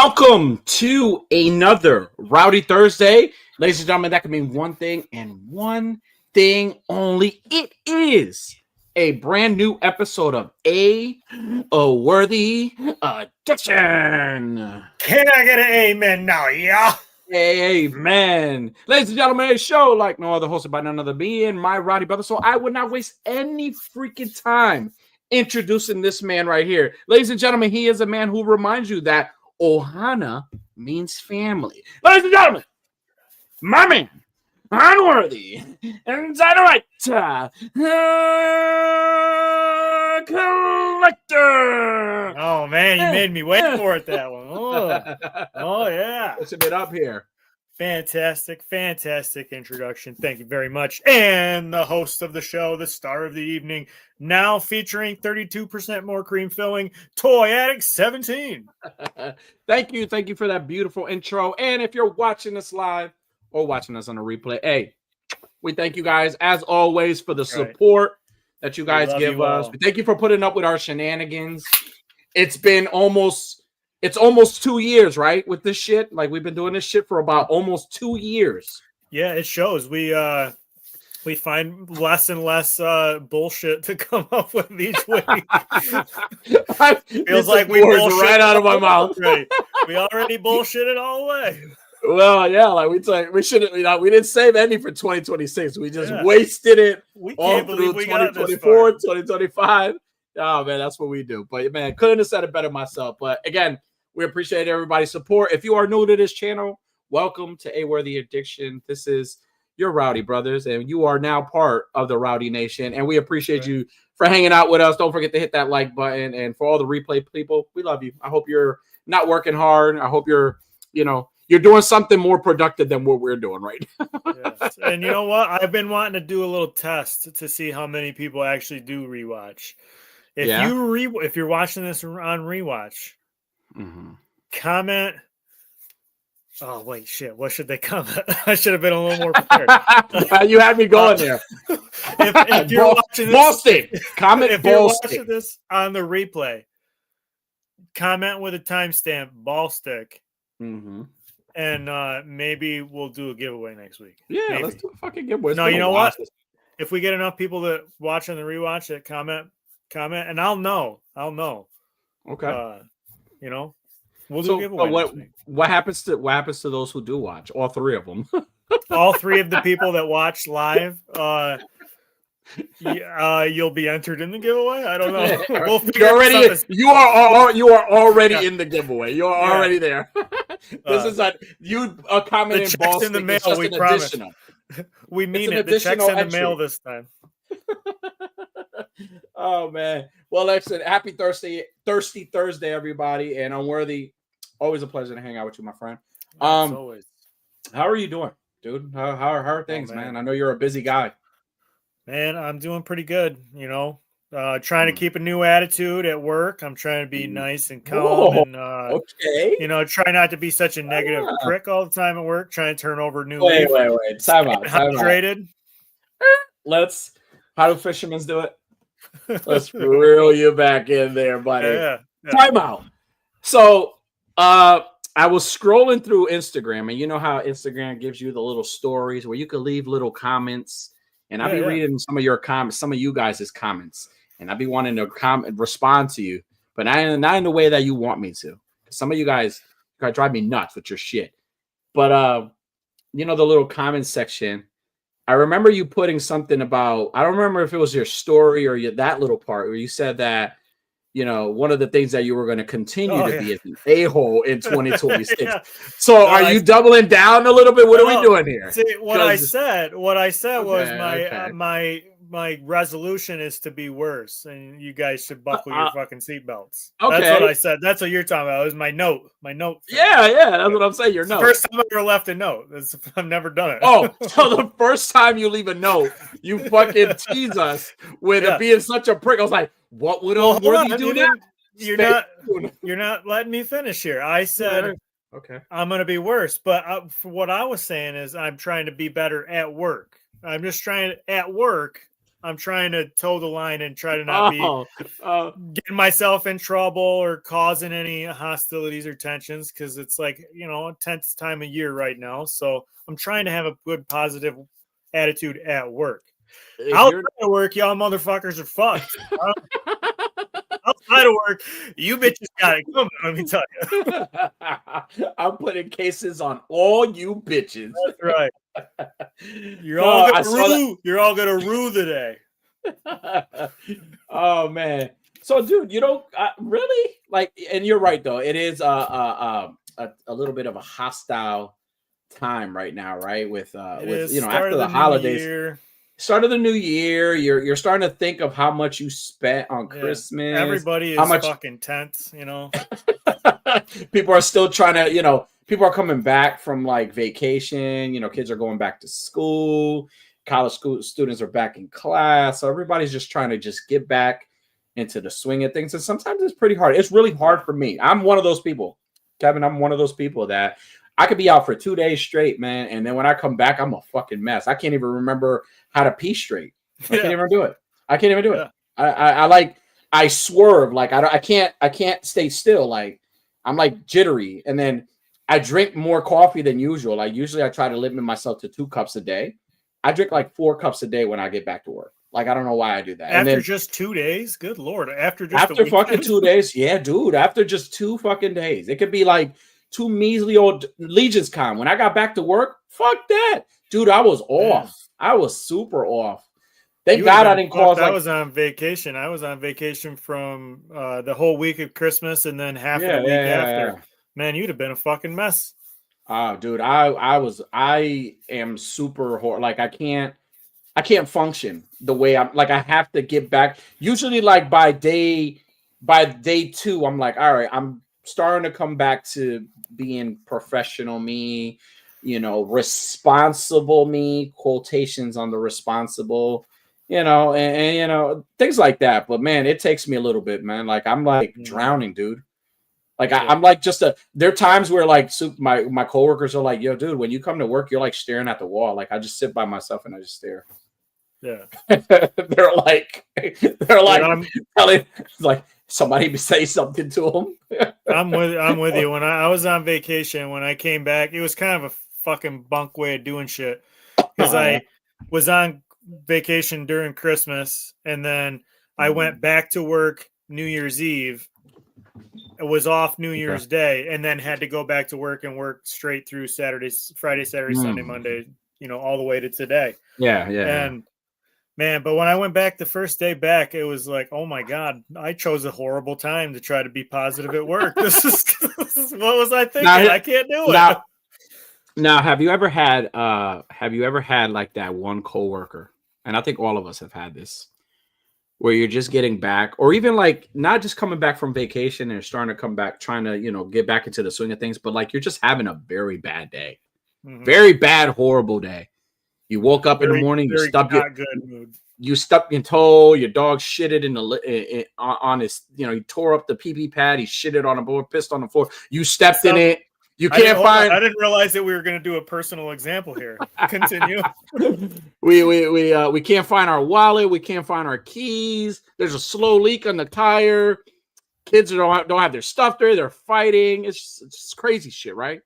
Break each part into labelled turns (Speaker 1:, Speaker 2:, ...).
Speaker 1: Welcome to another Rowdy Thursday. Ladies and gentlemen, that can mean one thing and one thing only. It is a brand new episode of A Worthy Addiction.
Speaker 2: Can I get an amen now? Yeah.
Speaker 1: Amen. Ladies and gentlemen, a show like no other, hosted by none other than me and my Rowdy brother. So I would not waste any freaking time introducing this man right here. Ladies and gentlemen, he is a man who reminds you that Ohana means family. Ladies and gentlemen, my man, Unworthy, and Dynamite Collector.
Speaker 2: Oh, man, you made me wait for it, that one. Oh yeah.
Speaker 1: Listen it up here.
Speaker 2: Fantastic introduction. Thank you very much. And the host of the show, the star of the evening, now featuring 32% more cream filling, Toy Addict 17.
Speaker 1: Thank you for that beautiful intro. And if you're watching us live or watching us on a replay, hey, we thank you guys as always for the support that you guys give us. We thank you for putting up with our shenanigans. It's almost 2 years, right? With this shit. Like, we've been doing this shit for about almost 2 years.
Speaker 2: Yeah, it shows. We find less and less bullshit to come up with each week. Feels like we bullshit
Speaker 1: right out of my mouth.
Speaker 2: We already bullshitted all the way.
Speaker 1: Well, yeah, like we shouldn't. We didn't save any for 2026. We just wasted it all through 2024, 2025. Oh man, that's what we do. But man, couldn't have said it better myself. But again, we appreciate everybody's support. If you are new to this channel, welcome to A Worthy Addiction. This is your Rowdy brothers, and you are now part of the Rowdy Nation. And we appreciate you for hanging out with us. Don't forget to hit that like button. And for all the replay people, we love you. I hope you're not working hard. I hope you're doing something more productive than what we're doing right now.
Speaker 2: Yes. And you know what? I've been wanting to do a little test to see how many people actually do rewatch. If you're watching this on rewatch, comment. Oh wait, shit! What should they comment? I should have been a little more prepared.
Speaker 1: You had me going there.
Speaker 2: If you're watching this,
Speaker 1: ball stick. Comment.
Speaker 2: If you're watching this on the replay, comment with a timestamp ball stick. And maybe we'll do a giveaway next week.
Speaker 1: Yeah,
Speaker 2: maybe.
Speaker 1: Let's do a fucking giveaway.
Speaker 2: No, you know what? If we get enough people that watch on the rewatch that comment, and I'll know.
Speaker 1: Okay.
Speaker 2: We'll do a giveaway.
Speaker 1: What happens to those who do watch? All three of them.
Speaker 2: All three of the people that watch live. You'll be entered in the giveaway. I don't know. We'll
Speaker 1: you are already in the giveaway. You are already there. This is a comment in ball
Speaker 2: in the mail. We promise. We mean it. The check's in the mail this time.
Speaker 1: Oh man. Well, listen, happy Thirsty Thursday, everybody, and Unworthy. Always a pleasure to hang out with you, my friend.
Speaker 2: Always.
Speaker 1: How are you doing, dude? How are things, man? I know you're a busy guy.
Speaker 2: Man, I'm doing pretty good, trying to keep a new attitude at work. I'm trying to be nice and calm and try not to be such a negative prick all the time at work, trying to turn over new leaf.
Speaker 1: Wait. Time out.
Speaker 2: Hydrated.
Speaker 1: How do fishermen do it? Let's reel you back in there, buddy.
Speaker 2: Yeah.
Speaker 1: Time out. So I was scrolling through Instagram, and you know how Instagram gives you the little stories where you can leave little comments. And I'll be reading some of your comments, some of you guys' comments, and I'll be wanting to respond to you, but not in the way that you want me to. Some of you guys drive me nuts with your shit. But the little comment section, I remember you putting something about, I don't remember if it was your story or that little part where you said that, one of the things that you were going to continue to be an a-hole in 2026. So are you doubling down a little bit? What are we doing here?
Speaker 2: See, what I said was my resolution is to be worse, and you guys should buckle your fucking seatbelts. Okay. That's what I said. That's what you're talking about. It was my note.
Speaker 1: Yeah, that's what I'm saying. Your note.
Speaker 2: First time I ever left a note. I've never done it.
Speaker 1: Oh, so the first time you leave a note, you fucking tease us with it being such a prick. I was like, what would Unworthy do now?
Speaker 2: You're not letting me finish here. I said,
Speaker 1: okay,
Speaker 2: I'm going to be worse. But for what I was saying is I'm trying to be better at work. I'm just trying at work. I'm trying to toe the line and try to not be getting myself in trouble or causing any hostilities or tensions, because it's like, a tense time of year right now. So I'm trying to have a good positive attitude at work. Outside of work, y'all motherfuckers are fucked. Outside of work, you bitches got it coming. Let me tell
Speaker 1: you. I'm putting cases on all you bitches.
Speaker 2: That's right. You're all gonna rue today.
Speaker 1: Oh man. So, dude, really like, and you're right though. It is a little bit of a hostile time right now, right? With after the holidays. Start of the new year, you're starting to think of how much you spent on Christmas.
Speaker 2: Everybody is fucking tense,
Speaker 1: People are still trying to, people are coming back from like vacation. Kids are going back to school. College school students are back in class. So everybody's just trying to just get back into the swing of things. And sometimes it's pretty hard. It's really hard for me. I'm one of those people, Kevin. I'm one of those people that I could be out for 2 days straight, man. And then when I come back, I'm a fucking mess. I can't even remember how to pee straight. I can't even do it. I swerve. Like I can't stay still. Like I'm like jittery. And then I drink more coffee than usual. Like usually I try to limit myself to 2 cups a day. I drink like 4 cups a day when I get back to work. Like I don't know why I do that.
Speaker 2: After just 2 days? Good Lord. After
Speaker 1: fucking 2 days. Yeah, dude. After just 2 fucking days. It could be like 2 measly old Legion's Con. When I got back to work, fuck that. Dude, I was off. I was super off. Thank God I didn't cause.
Speaker 2: I was on vacation. I was on vacation from the whole week of Christmas and then half of the week after. Yeah. Man, you'd have been a fucking mess.
Speaker 1: Oh, dude, I am super like I can't function the way I'm like. I have to get back. Usually, like by day 2, I'm like, all right, I'm starting to come back to being professional me, responsible me, quotations on the responsible, and things like that. But man, it takes me a little bit, man. Like I'm like drowning, dude. Like I'm like there are times where like my coworkers are like, yo, dude, when you come to work, you're like staring at the wall. Like I just sit by myself and I just stare.
Speaker 2: Yeah.
Speaker 1: they're like telling like somebody say something to them.
Speaker 2: I'm with you. When I was on vacation, when I came back, it was kind of a fucking bunk way of doing shit. Because I was on vacation during Christmas and then I went back to work New Year's Eve. It was off New Year's Day and then had to go back to work and work straight through Friday, Saturday, Sunday, Monday, all the way to today.
Speaker 1: Yeah.
Speaker 2: And man, but when I went back the first day back, it was like, oh my God, I chose a horrible time to try to be positive at work. This is what was I thinking? I can't do it.
Speaker 1: Now, have you ever had like that one coworker? And I think all of us have had this, where you're just getting back, or even like not just coming back from vacation and starting to come back, trying to, get back into the swing of things, but like you're just having a very bad day, very bad, horrible day. You woke up in the morning, you stubbed your toe, your dog shitted on his, he tore up the pee pad, he shitted on the board, pissed on the floor. You stepped in it. You can't find.
Speaker 2: I didn't realize that we were going to do a personal example here. Continue.
Speaker 1: We can't find our wallet. We can't find our keys. There's a slow leak on the tire. Kids don't have their stuff there. They're fighting. It's just crazy shit, right?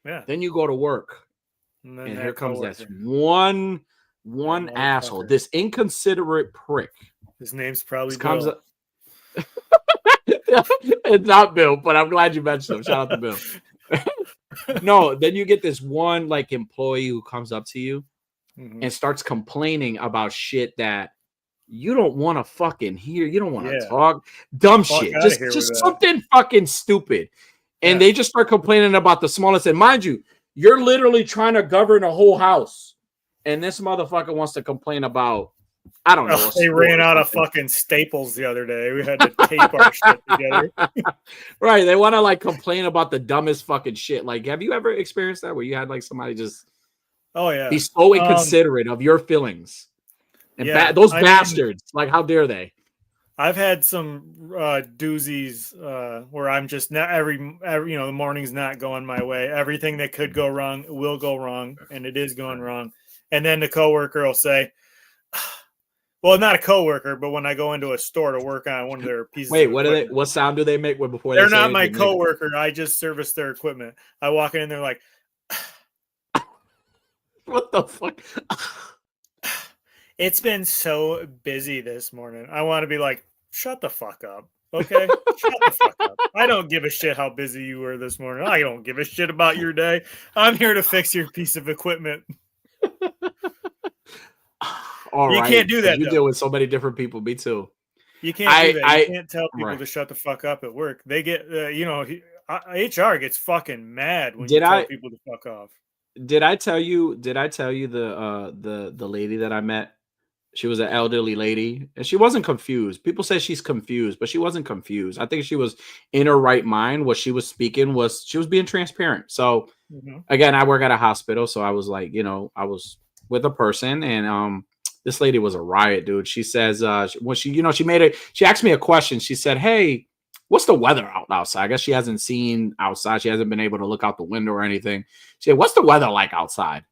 Speaker 2: Yeah.
Speaker 1: Then you go to work, and here comes that one asshole, this inconsiderate prick.
Speaker 2: His name's probably Bill.
Speaker 1: It's not Bill, but I'm glad you mentioned him. Shout out to Bill. No, then you get this one like employee who comes up to you and starts complaining about shit that you don't want to fucking hear. You don't want to talk. Dumb shit. Just something fucking stupid. And they just start complaining about the smallest. And mind you, you're literally trying to govern a whole house. And this motherfucker wants to complain about, I don't know.
Speaker 2: They ran out of fucking staples the other day. We had to tape our shit together.
Speaker 1: Right. They want to like complain about the dumbest fucking shit. Like, have you ever experienced that where you had like somebody just be so inconsiderate of your feelings? And those bastards, like, how dare they?
Speaker 2: I've had some doozies where I'm just not the morning's not going my way. Everything that could go wrong will go wrong, and it is going wrong. And then the coworker will say, Well, not a coworker, but when I go into a store to work on one of their pieces.
Speaker 1: Wait, what sound do they make before
Speaker 2: they're
Speaker 1: they say
Speaker 2: not my coworker? I just service their equipment. I walk in and they're like,
Speaker 1: what the fuck?
Speaker 2: It's been so busy this morning. I want to be like, shut the fuck up. Okay? Shut the fuck up. I don't give a shit how busy you were this morning. I don't give a shit about your day. I'm here to fix your piece of equipment.
Speaker 1: All
Speaker 2: you
Speaker 1: right.
Speaker 2: can't do that.
Speaker 1: You deal with so many different people. Me too.
Speaker 2: You can't do that. You can't tell people to shut the fuck up at work. They get, HR gets fucking mad when you tell people to fuck off.
Speaker 1: Did I tell you the lady that I met? She was an elderly lady, and she wasn't confused. People say she's confused, but she wasn't confused. I think she was in her right mind. What she was speaking was she was being transparent. So again, I work at a hospital, so I was like, I was with a person, and this lady was a riot, dude. She says, when she asked me a question. She said, "Hey, what's the weather outside?" I guess she hasn't seen outside. She hasn't been able to look out the window or anything. She said, "What's the weather like outside?"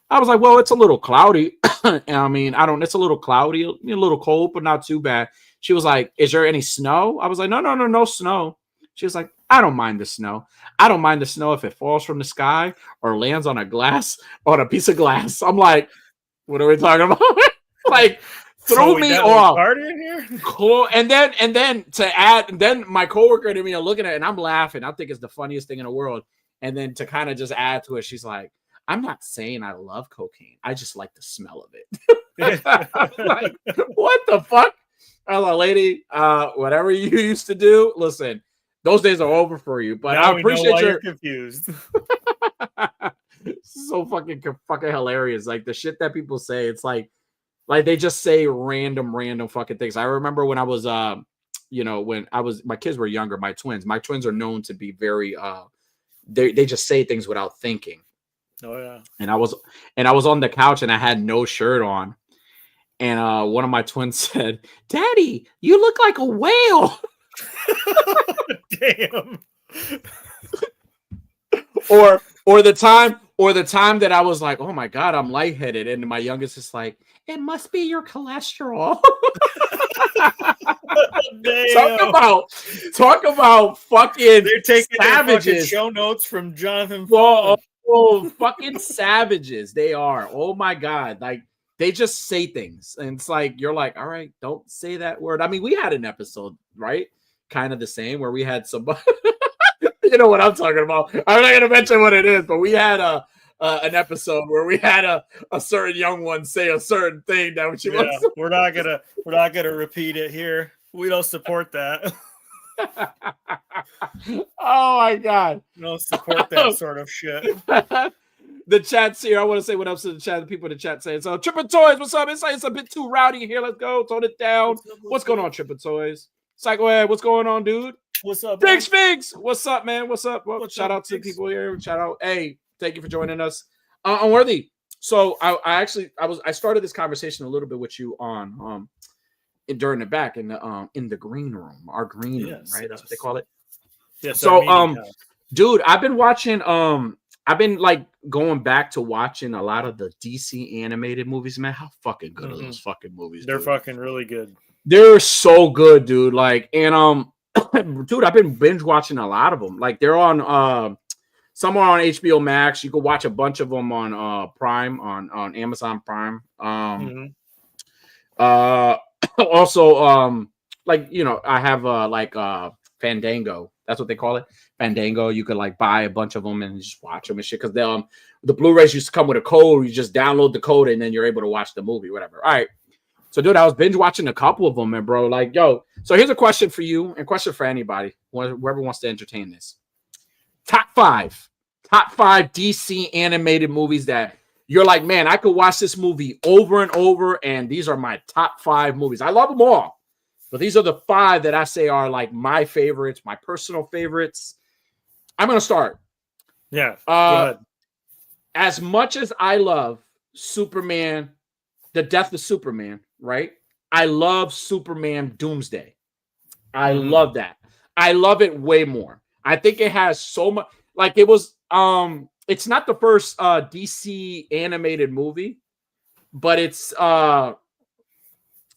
Speaker 1: I was like, "Well, it's a little cloudy." I mean, it's a little cloudy, a little cold, but not too bad. She was like, "Is there any snow?" I was like, no snow. She was like, "I don't mind the snow. I don't mind the snow if it falls from the sky or lands on a piece of glass." I'm like, what are we talking about? Like, threw me off. Cool. And then to add, then my coworker and me are looking at it, and I'm laughing. I think it's the funniest thing in the world. And then to kind of just add to it, she's like, "I'm not saying I love cocaine. I just like the smell of it." Like, what the fuck? I was like, "Lady, whatever you used to do, listen, those days are over for you." But
Speaker 2: now
Speaker 1: I appreciate
Speaker 2: you're confused.
Speaker 1: So fucking hilarious. Like the shit that people say, it's like they just say random fucking things. I remember when I was when my kids were younger, my twins are known to be very they just say things without thinking.
Speaker 2: Oh yeah.
Speaker 1: And I was on the couch and I had no shirt on. And one of my twins said, "Daddy, you look like a whale."
Speaker 2: Damn.
Speaker 1: Or the time that I was like, "Oh my God, I'm lightheaded." And my youngest is like, "It must be your cholesterol." Talk about fucking
Speaker 2: they're taking
Speaker 1: savages.
Speaker 2: Show notes from Jonathan.
Speaker 1: Fucking savages. They are. Oh my God. Like, they just say things. And it's like, you're like, all right, don't say that word. I mean, we had an episode, right? Kind of the same, where we had some you know what I'm talking about. I'm not gonna mention what it is, but we had an episode where we had a certain young one say a certain thing that she was.
Speaker 2: We're not gonna repeat it here. We don't support that.
Speaker 1: Oh my God.
Speaker 2: We don't support that sort of shit.
Speaker 1: The chat's here. I want to say what else to the chat. The people in the chat saying, "So Triple Toys, what's up? It's like it's a bit too rowdy here. Let's go. Tone it down." What's going on, Triple Toys? Psycho Ed, what's going on, dude?
Speaker 2: What's up,
Speaker 1: Big Figs? What's up, man? What's up? Well, shout out to the people here. Shout out. Hey, thank you for joining us. Unworthy. So I started this conversation a little bit with you on during the back in the green room, our green room, right? That's what they call it.
Speaker 2: Yes.
Speaker 1: So dude, I've been watching I've been like going back to watching a lot of the DC animated movies, man. How fucking good are those fucking movies?
Speaker 2: They're fucking really good.
Speaker 1: They're so good, dude. Like, and dude, I've been binge watching a lot of them. Like, they're on somewhere on HBO Max. You can watch a bunch of them on Prime, on Amazon Prime. Also, like, I have Fandango. That's what they call it. Fandango. You could like buy a bunch of them and just watch them and shit. Because the Blu-rays used to come with a code. You just download the code and then you're able to watch the movie, whatever. All right. So, dude, I was binge watching a couple of them, and bro, like, yo. So here's a question for you, and a question for anybody, whoever wants to entertain this. Top five DC animated movies that you're like, man, I could watch this movie over and over, and these are my top 5 movies. I love them all, but these are the 5 that I say are like my favorites, my personal favorites. I'm gonna start.
Speaker 2: Yeah. Go ahead.
Speaker 1: As much as I love Superman, the death of Superman, right? I love Superman Doomsday. I love that. I love it way more. I think it has so much, like, it was it's not the first DC animated movie, but it's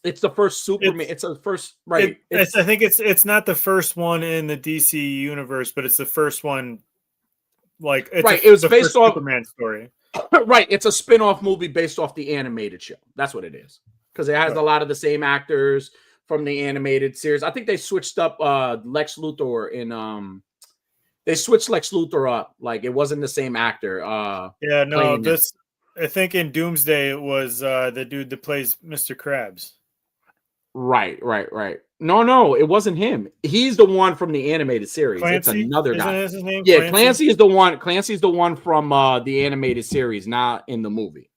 Speaker 1: It's the first Superman. It's the first, right?
Speaker 2: I think it's not the first one in the DC universe, but it's the first one. Like, it's
Speaker 1: right. It was based off
Speaker 2: Superman story.
Speaker 1: Right. It's a spin-off movie based off the animated show. That's what it is. Because it has a lot of the same actors from the animated series. I think they switched up Lex Luthor in they switched Lex Luthor up. Like, it wasn't the same actor.
Speaker 2: I think in Doomsday it was the dude that plays Mr. Krabs.
Speaker 1: Right. No, it wasn't him. He's the one from the animated series.
Speaker 2: Clancy?
Speaker 1: It's another guy.
Speaker 2: Isn't his name?
Speaker 1: Yeah, Clancy is the one. Clancy's the one from the animated series, not in the movie.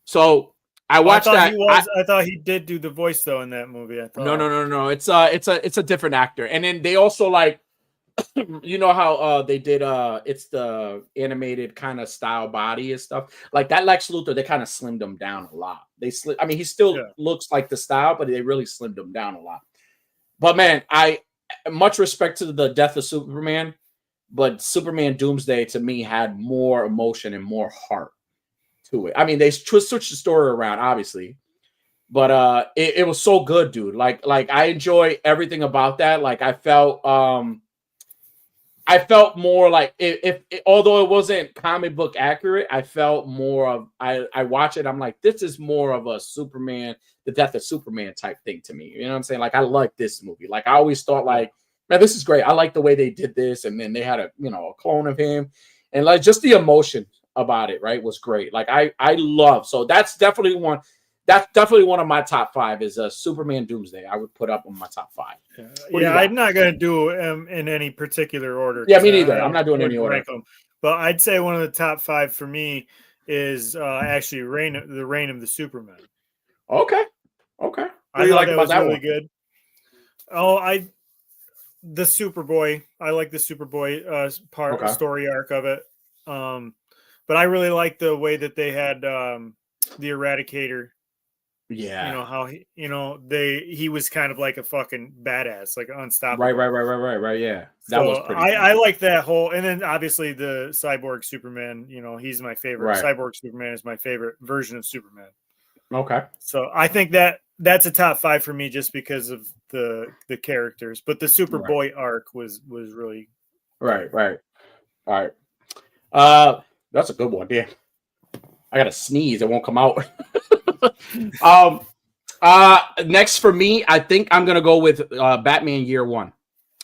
Speaker 1: So I watched that.
Speaker 2: I thought he did do the voice though in that movie. I thought.
Speaker 1: No. It's a different actor. And then they also, like, you know how they did it's the animated kind of style body and stuff. Like that Lex Luthor, they kind of slimmed him down a lot. I mean, he still looks like the style, but they really slimmed him down a lot. But man, I much respect to the death of Superman, but Superman Doomsday to me had more emotion and more heart to it. I mean, they switched the story around, obviously, but it was so good, dude. Like I enjoy everything about that. Like I felt more like if although it wasn't comic book accurate, I felt more of I watch it. I'm like, this is more of a Superman, the death of Superman type thing to me. You know what I'm saying? Like, I like this movie. Like, I always thought, like, man, this is great. I like the way they did this, and then they had a clone of him, and like just the emotion about it, right, was great. Like I love. So that's definitely one. That's definitely one of my top 5 is Superman Doomsday. I would put up on my top 5.
Speaker 2: Yeah, I'm not going to do in any particular order.
Speaker 1: Yeah, me neither. I'm not doing any order.
Speaker 2: But I'd say one of the top 5 for me is actually the Reign of the Superman.
Speaker 1: Okay.
Speaker 2: What do you like about that really one? Good. The Superboy. I like the Superboy story arc of it. But I really like the way that they had the Eradicator.
Speaker 1: Yeah,
Speaker 2: how he was kind of like a fucking badass, like unstoppable.
Speaker 1: Right. Yeah,
Speaker 2: that was pretty. I like that whole, and then obviously the Cyborg Superman. He's my favorite. Right. Cyborg Superman is my favorite version of Superman.
Speaker 1: Okay,
Speaker 2: so I think that's a top 5 for me just because of the characters. But the Superboy arc was really
Speaker 1: right. All right, that's a good one. Yeah, I gotta sneeze; it won't come out. Next for me, I think I'm gonna go with Batman Year One.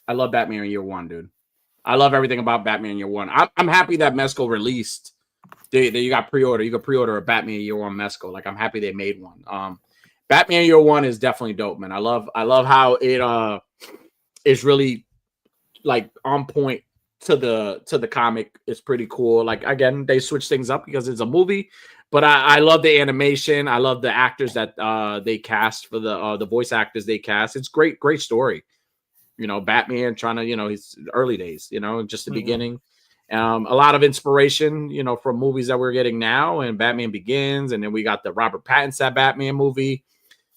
Speaker 1: I love Batman Year One, dude. I love everything about Batman Year One. I'm happy that Mezco released. You got pre-order. You can pre-order a Batman Year One Mezco. Like, I'm happy they made one. Batman Year One is definitely dope, man. I love how it is really like on point to the comic. It's pretty cool. Like, again, they switch things up because it's a movie. But I love the animation. I love the actors that they cast for the voice actors they cast. It's great story. Batman trying to, his early days, just the beginning. A lot of inspiration, from movies that we're getting now, and Batman Begins, and then we got the Robert Pattinson Batman movie.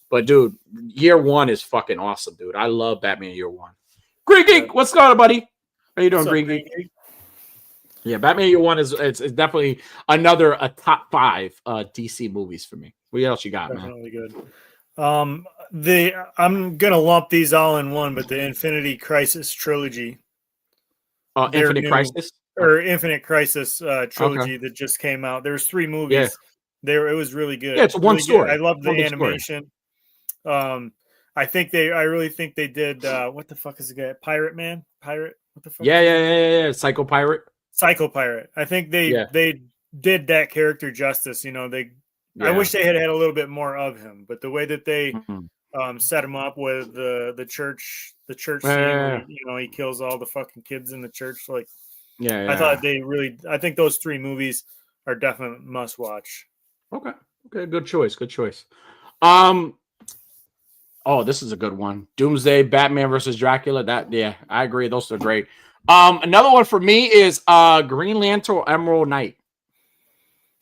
Speaker 1: But dude, Year One is fucking awesome, dude. I love Batman Year One. Green Geek, what's going on, buddy? How you doing, Green Geek? Yeah, Batman Year One is definitely a top 5 DC movies for me. What else you got,
Speaker 2: definitely man? Good. I'm gonna lump these all in one, but the Infinity Crisis trilogy.
Speaker 1: Infinite Crisis
Speaker 2: trilogy that just came out. There's 3 movies. Yeah. It was really good.
Speaker 1: Yeah, it's one
Speaker 2: really
Speaker 1: story.
Speaker 2: Good. I love the animation. Story. I really think they did. What the fuck is it? Pirate? What the fuck?
Speaker 1: Yeah. Psycho Pirate.
Speaker 2: I think they did that character justice. I wish they had a little bit more of him, but the way that they set him up with the church scene, where, he kills all the fucking kids in the church. Like, I thought I think those 3 movies are definitely must watch.
Speaker 1: Okay, good choice. Oh, this is a good one. Doomsday, Batman versus Dracula. I agree. Those are great. Another one for me is Green Lantern Emerald Knight.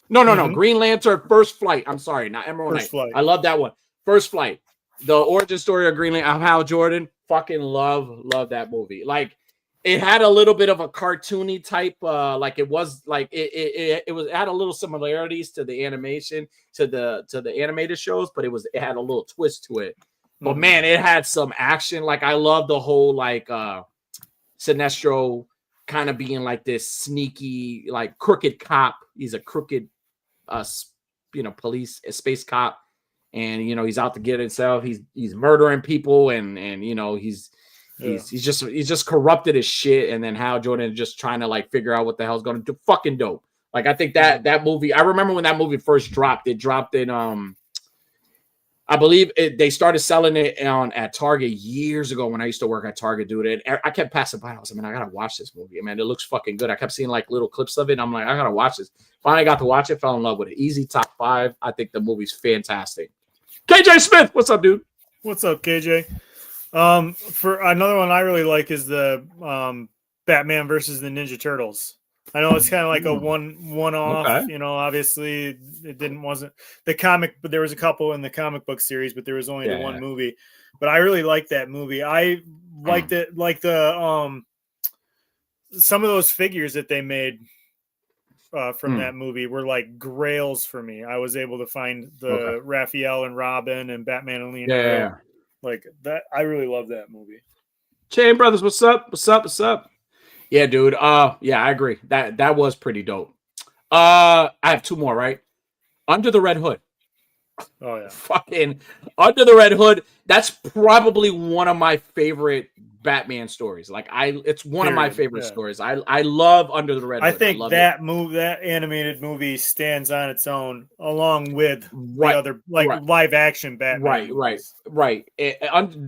Speaker 1: No. Green Lantern First Flight. I'm sorry, not Emerald Knight. Flight. I love that one. First Flight. The origin story of Green Lantern. Hal Jordan. Fucking love that movie. Like, it had a little bit of a cartoony type, like it was like it had a little similarities to the animation to the animated shows, but it had a little twist to it. But man, it had some action. Like I love the whole like Sinestro kind of being like this sneaky, like crooked cop. He's a crooked police space cop, and he's out to get himself. He's murdering people, and he's just corrupted as shit. And then Hal Jordan just trying to like figure out what the hell's going to do. Fucking dope. Like I think that movie. I remember when that movie first dropped. It dropped in I believe they started selling it at Target years ago when I used to work at Target, dude. And I kept passing by. I was like, man, I gotta watch this movie, man. It looks fucking good. I kept seeing like little clips of it. And I'm like, I gotta watch this. Finally got to watch it. Fell in love with it. Easy top 5. I think the movie's fantastic. KJ Smith, what's up, dude?
Speaker 2: What's up, KJ? For another one I really like is the Batman versus the Ninja Turtles. I know it's kind of like a one-off, okay. Obviously it wasn't the comic, but there was a couple in the comic book series, but there was only the one movie. But I really liked that movie. I liked it, like the some of those figures that they made from that movie were like grails for me. I was able to find the Raphael and Robin and Batman and Leonardo. Like that. I really love that movie.
Speaker 1: Chain Brothers, what's up? What's up? What's up? Yeah, dude. Yeah, I agree. That was pretty dope. I have 2 more, right? Under the Red Hood.
Speaker 2: Oh yeah.
Speaker 1: Fucking Under the Red Hood. That's probably one of my favorite Batman stories. Like it's one of my favorite stories. I love Under the Red Hood.
Speaker 2: I think that animated movie stands on its own along with the other live action Batman.
Speaker 1: Right. Under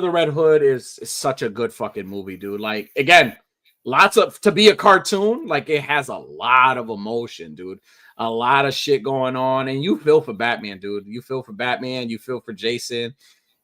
Speaker 1: the Red Hood is such a good fucking movie, dude. Like again, to be a cartoon, like it has a lot of emotion, dude. A lot of shit going on, and you feel for Batman, dude. You feel for Batman. You feel for Jason.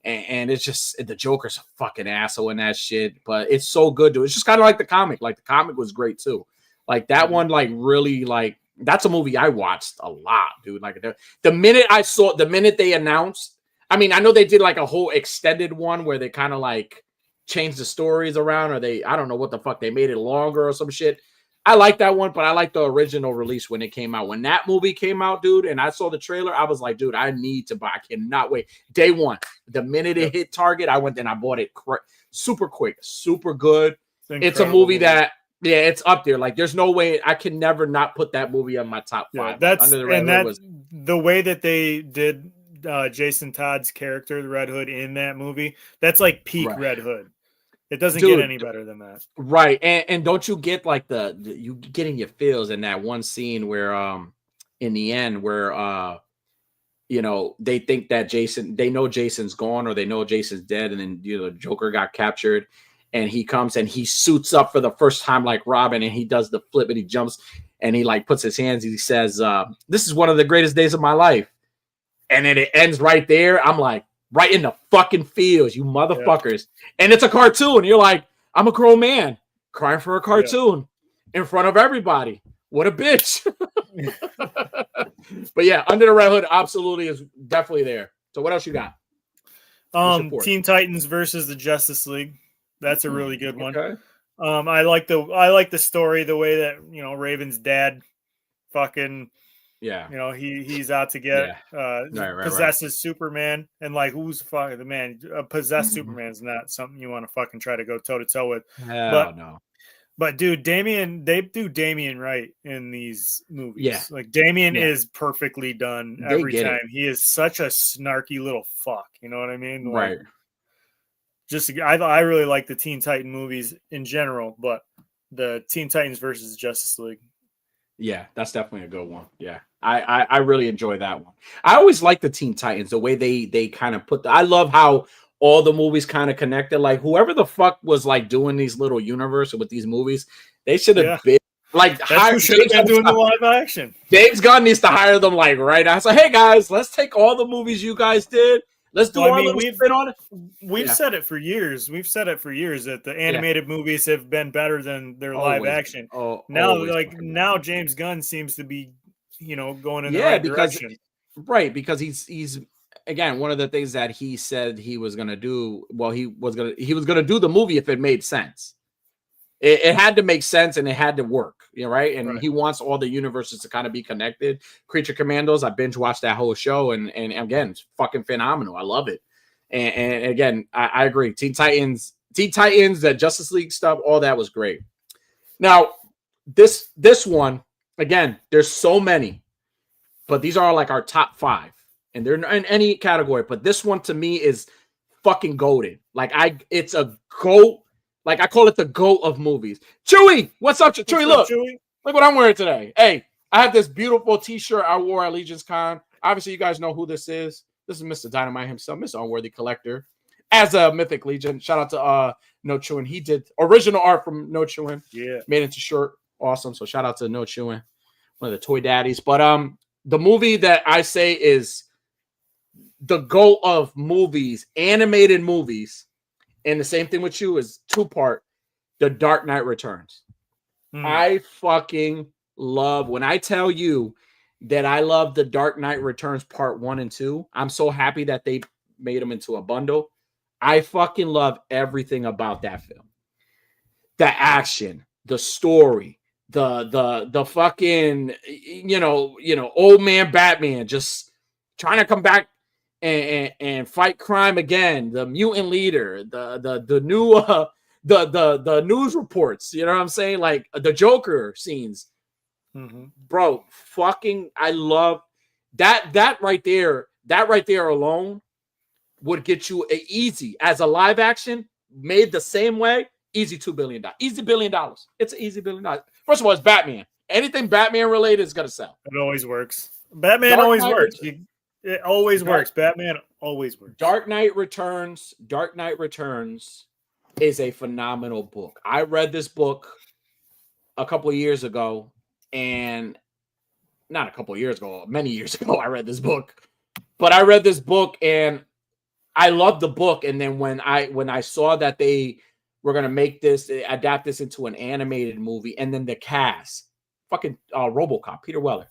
Speaker 1: And it's just the Joker's a fucking asshole in that shit, but it's so good, dude. It's just kind of like the comic. Like the comic was great too. Like that one, like really, like that's a movie I watched a lot, dude. Like the minute they announced, I mean, I know they did like a whole extended one where they kind of like changed the stories around, or I don't know what the fuck, they made it longer or some shit. I like that one, but I like the original release when it came out. When that movie came out, dude, and I saw the trailer, I was like, dude, I need to buy. I cannot wait. Day one, the minute it hit Target, I went and I bought it super quick, super good. It's a movie that, it's up there. Like, there's no way I can never not put that movie on my top 5.
Speaker 2: That's Under the Red Hood was the way that they did Jason Todd's character, the Red Hood, in that movie. That's like peak Red Hood. It doesn't get any better than that. Right.
Speaker 1: And don't you get like you get in your feels in that one scene where in the end where they think that they know Jason's gone, or they know Jason's dead, and then Joker got captured, and he comes and he suits up for the first time like Robin, and he does the flip and he jumps and he like puts his hands, he says, this is one of the greatest days of my life. And then it ends right there. I'm like, right in the fucking feels, you motherfuckers. And it's a cartoon. You're like, I'm a grown man crying for a cartoon in front of everybody. What a bitch. But yeah, Under the Red Hood absolutely is definitely there. So what else you got?
Speaker 2: Teen Titans versus the Justice League. That's a really good one. I like the story, the way that Raven's dad fucking he's out to get possesses Superman, and like, who's fucking the man? Possessed Superman is not something you want to fucking try to go toe to toe with. But dude, they do Damian right in these movies. Yeah. Like Damian is perfectly done every time. He is such a snarky little fuck. You know what I mean? Like, I really like the Teen Titan movies in general, but the Teen Titans versus Justice League.
Speaker 1: Yeah, that's definitely a good one. Yeah, I really enjoy that one. I always like the Teen Titans, the way they kind of put I love how all the movies kind of connected. Like, whoever the fuck was like doing these little universe with these movies, they should have been like
Speaker 2: should have been doing the live action.
Speaker 1: James Gunn needs to hire them like right now. So hey guys, let's take all the movies you guys did. Let's do our little spin on it.
Speaker 2: We've said it for years. We've said it for years that the animated movies have been better than their live action. Now James Gunn seems to be, going in the right direction.
Speaker 1: Right, because he's again, one of the things that he said he was going to do, well, he was going to do the movie if it made sense. It had to make sense and it had to work, right? And he wants all the universes to kind of be connected. Creature Commandos, I binge watched that whole show, and again, it's fucking phenomenal. I love it. And again, I agree. Teen Titans, that Justice League stuff, all that was great. Now, this one, again, there's so many, but these are like our top 5, and they're in any category. But this one to me is fucking goated. Like it's a GOAT. Like I call it the GOAT of movies. Chewy, what's up, Chewy? Look, look what I'm wearing today. Hey, I have this beautiful T-shirt I wore at Legion's Con. Obviously, you guys know who this is. This is Mr. Dynamite himself, Mr. Unworthy Collector, as a Mythic Legion. Shout out to No Chewin. He did original art from No Chewin.
Speaker 2: Yeah,
Speaker 1: made it into shirt. Awesome. So shout out to No Chewin, one of the toy daddies. But the movie that I say is the GOAT of movies, animated movies. And the same thing with you is 2-part, The Dark Knight Returns. I fucking love, when I tell you that I love The Dark Knight Returns Part 1 and 2, I'm so happy that they made them into a bundle. I fucking love everything about that film. The action, the story, the fucking, old man Batman just trying to come back and fight crime again. The mutant leader, the new the news reports. You know what I'm saying? Like the Joker scenes, bro. Fucking, I love that. That right there alone would get you easy as a live action made the same way. Easy $2 billion. Easy $1 billion. It's an easy $1 billion. First of all, it's Batman. Anything Batman related is gonna sell.
Speaker 2: It always works. Batman always works. It always works. Batman always works.
Speaker 1: Dark Knight Returns is a phenomenal book. I read this book a couple of years ago, and not a couple of years ago, many years ago, I read this book. But I read this book and I loved the book. And then when I saw that they were gonna adapt this into an animated movie, and then the cast, fucking RoboCop, Peter Weller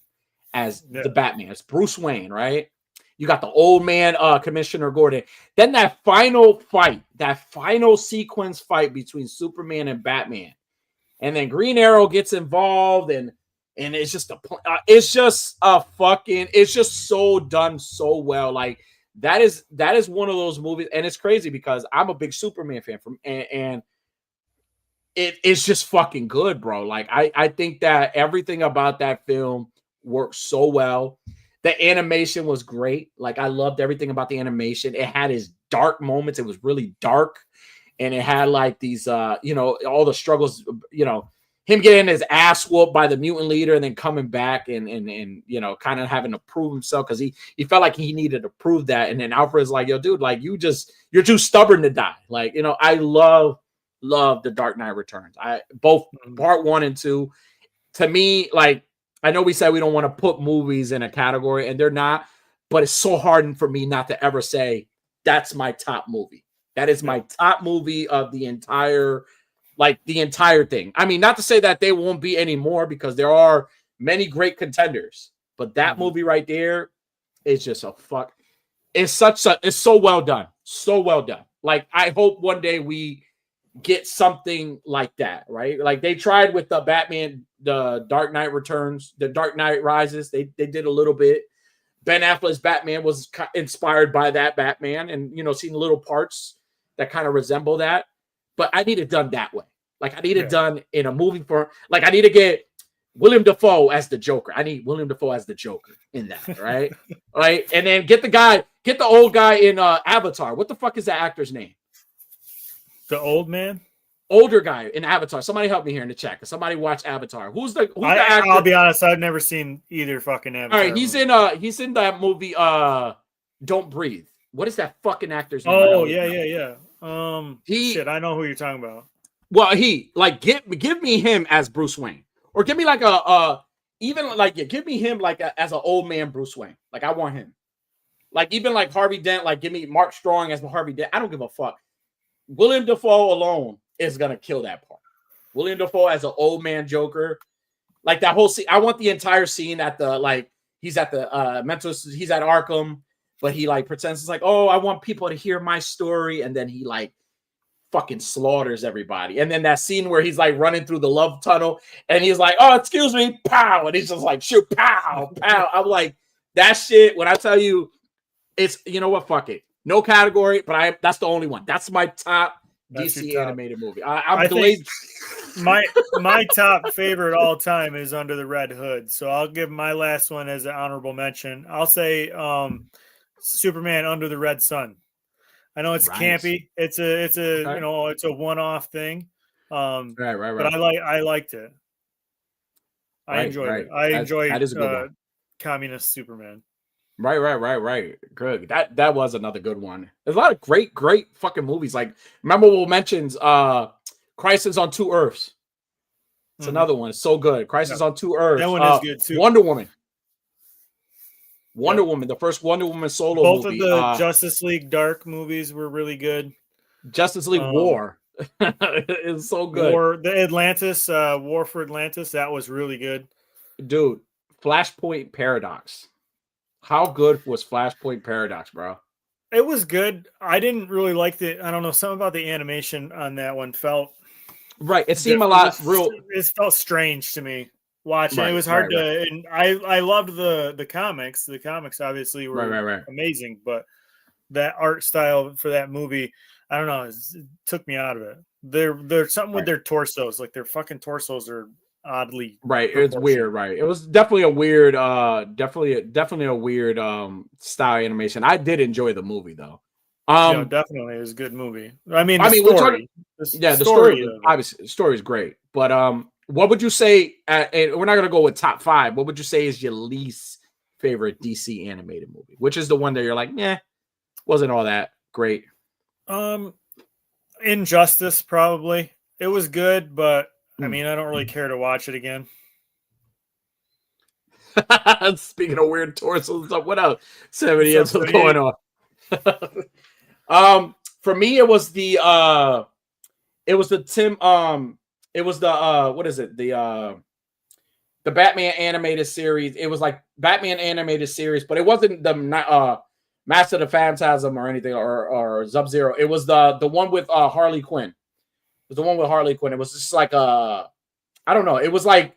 Speaker 1: as the Batman, it's Bruce Wayne, right? You got the old man, Commissioner Gordon. Then that final sequence fight between Superman and Batman, and then Green Arrow gets involved, and it's just it's just so done so well. Like that is one of those movies, and it's crazy because I'm a big Superman fan and it's just fucking good, bro. Like I think that everything about that film works so well. The animation was great. Like I loved everything about the animation. It had its dark moments. It was really dark. And it had like these all the struggles, him getting his ass whooped by the mutant leader and then coming back and kind of having to prove himself because he felt like he needed to prove that. And then Alfred's like, yo, dude, like you're too stubborn to die. Like, I love The Dark Knight Returns. Both part 1 and 2, to me, like, I know we said we don't want to put movies in a category, and they're not, but it's so hard for me not to ever say that's my top movie. That is my top movie of the entire thing. I mean, not to say that they won't be any more because there are many great contenders, but that movie right there is just it's so well done. So well done. Like, I hope one day we get something like that, right? Like they tried with the Batman, the Dark Knight Returns, the Dark Knight Rises. They did a little bit. Ben Affleck's Batman was inspired by that Batman, and seeing little parts that kind of resemble that. But I need it done that way. Like I need it done in a movie form. Like I need to get William Dafoe as the Joker. I need William Dafoe as the Joker in that, right? Right, and then get the old guy in Avatar. What the fuck is that actor's name?
Speaker 2: The old man?
Speaker 1: Older guy in Avatar. Somebody help me here in the chat. Somebody watch Avatar. Who's the actor?
Speaker 2: I'll be honest, I've never seen either fucking Avatar.
Speaker 1: All right, he's in that movie Don't Breathe. What is that fucking actor's name?
Speaker 2: Oh, yeah. I know who you're talking about.
Speaker 1: Well, give me him as Bruce Wayne. Or give me like give me him like as an old man Bruce Wayne. Like I want him. Like even like Harvey Dent, like give me Mark Strong as the Harvey Dent. I don't give a fuck. William Dafoe alone is gonna kill that part. William Dafoe as an old man Joker, like that whole scene. I want the entire scene at the he's at the he's at Arkham. but he like pretends it's like, oh, I want people to hear my story, and then he like fucking slaughters everybody. And then that scene where he's like running through the love tunnel, and he's like, oh, excuse me, pow, and he's just like, shoot, pow, pow. I'm like, that shit. When I tell you, it's, you know what, fuck it, no category, but that's the only one. That's my top DC animated movie. I'm delayed.
Speaker 2: My top favorite all time is Under the Red Hood. So I'll give my last one as an honorable mention. I'll say Superman Under the Red Sun. I know it's campy. It's a okay. You know, it's a one-off thing. Right. But I liked it. I enjoyed it. I enjoyed Communist Superman.
Speaker 1: Right. Good. That was another good one. There's a lot of great fucking movies. Like, memorable mentions, Crisis on Two Earths. It's another one. It's so good. Crisis on Two Earths.
Speaker 2: That one is good too.
Speaker 1: Wonder Woman, the first Wonder Woman solo
Speaker 2: Both
Speaker 1: movie.
Speaker 2: Both of the Justice League Dark movies were really good.
Speaker 1: Justice League War is so good.
Speaker 2: The Atlantis, War for Atlantis, that was really good.
Speaker 1: Dude, Flashpoint Paradox. How good was Flashpoint Paradox, bro?
Speaker 2: It was good. I didn't really like I don't know, something about the animation on that one felt
Speaker 1: right. It seemed a lot real.
Speaker 2: It felt strange to me watching. It was hard to. And I loved the comics. The comics obviously were amazing, but that art style for that movie, I don't know, it took me out of it. There's something with their torsos, like their fucking torsos are oddly
Speaker 1: it's weird. It was definitely a weird definitely a weird style animation. I did enjoy the movie though.
Speaker 2: Definitely, it was a good movie. The story,
Speaker 1: the story obviously, the story is great, but what would you say, and we're not going to go with top 5, what would you say is your least favorite DC animated movie? Which is the one that you're like, wasn't all that great?
Speaker 2: Injustice, probably. It was good, but I mean, I don't really care to watch it again.
Speaker 1: Speaking of weird torsos, what else? 70 episodes going on. For me, it was the what is it? The Batman animated series. It was like Batman animated series, but it wasn't the Master of the Phantasm or anything, or Sub-Zero. It was the one with Harley Quinn. It was the one with Harley Quinn. It was just like I don't know. It was like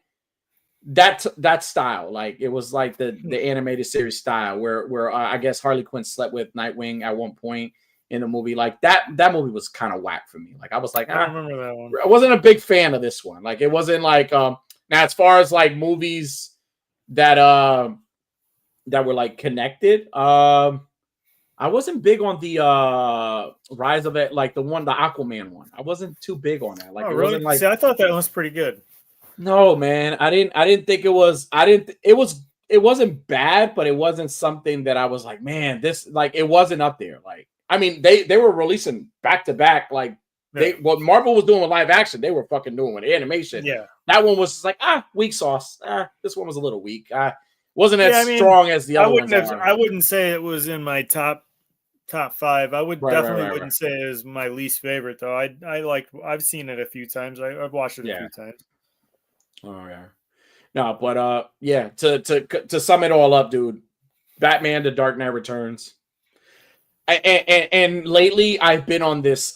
Speaker 1: that style. Like, it was like the animated series style where I guess Harley Quinn slept with Nightwing at one point in the movie. Like, that movie was kind of whack for me. Like, I was like,
Speaker 2: I remember that one.
Speaker 1: I wasn't a big fan of this one. Like, it wasn't like now, as far as like movies that were like connected, I wasn't big on the Rise of It, like the Aquaman one. I wasn't too big on that. Like, it
Speaker 2: really?
Speaker 1: wasn't like.
Speaker 2: See, I thought that was pretty good.
Speaker 1: No, man, I didn't think it was. It wasn't bad, but it wasn't something that I was like, man, this, like, it wasn't up there. Like, I mean, they were releasing back to back, like what Marvel was doing with live action, they were fucking doing with animation.
Speaker 2: Yeah,
Speaker 1: that one was just like weak sauce. This one was a little weak. Wasn't as strong as the other ones.
Speaker 2: I wouldn't say it was in my top 5. I would definitely wouldn't say it is my least favorite though. I've seen it a few times. I've watched it a few times.
Speaker 1: Oh yeah. No, but to sum it all up, dude, Batman: The Dark Knight Returns. And lately I've been on this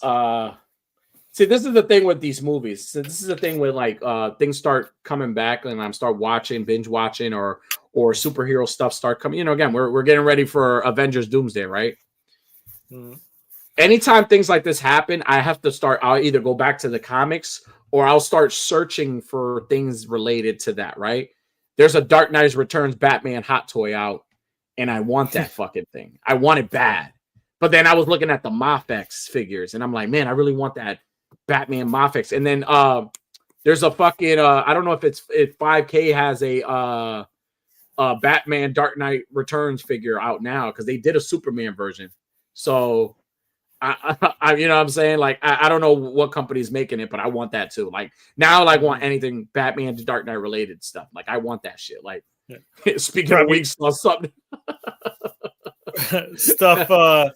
Speaker 1: see, this is the thing with these movies. So this is the thing with like things start coming back and I'm start binge watching or superhero stuff start coming. You know, again, we're getting ready for Avengers Doomsday, right? Mm-hmm. Anytime things like this happen, I'll either go back to the comics or I'll start searching for things related to that, right? There's a Dark Knight Returns Batman hot toy out, and I want that fucking thing. I want it bad. But then I was looking at the Mafex figures, and I'm like, man, I really want that Batman Mafex. And then there's a fucking I don't know if 5K has a Batman Dark Knight Returns figure out now because they did a Superman version. So I you know what I'm saying? Like, I don't know what company's making it, but I want that too. Like, now, like, want anything Batman to Dark Knight related stuff. Like, I want that shit. Like, speaking of weeks or something.
Speaker 2: Stuff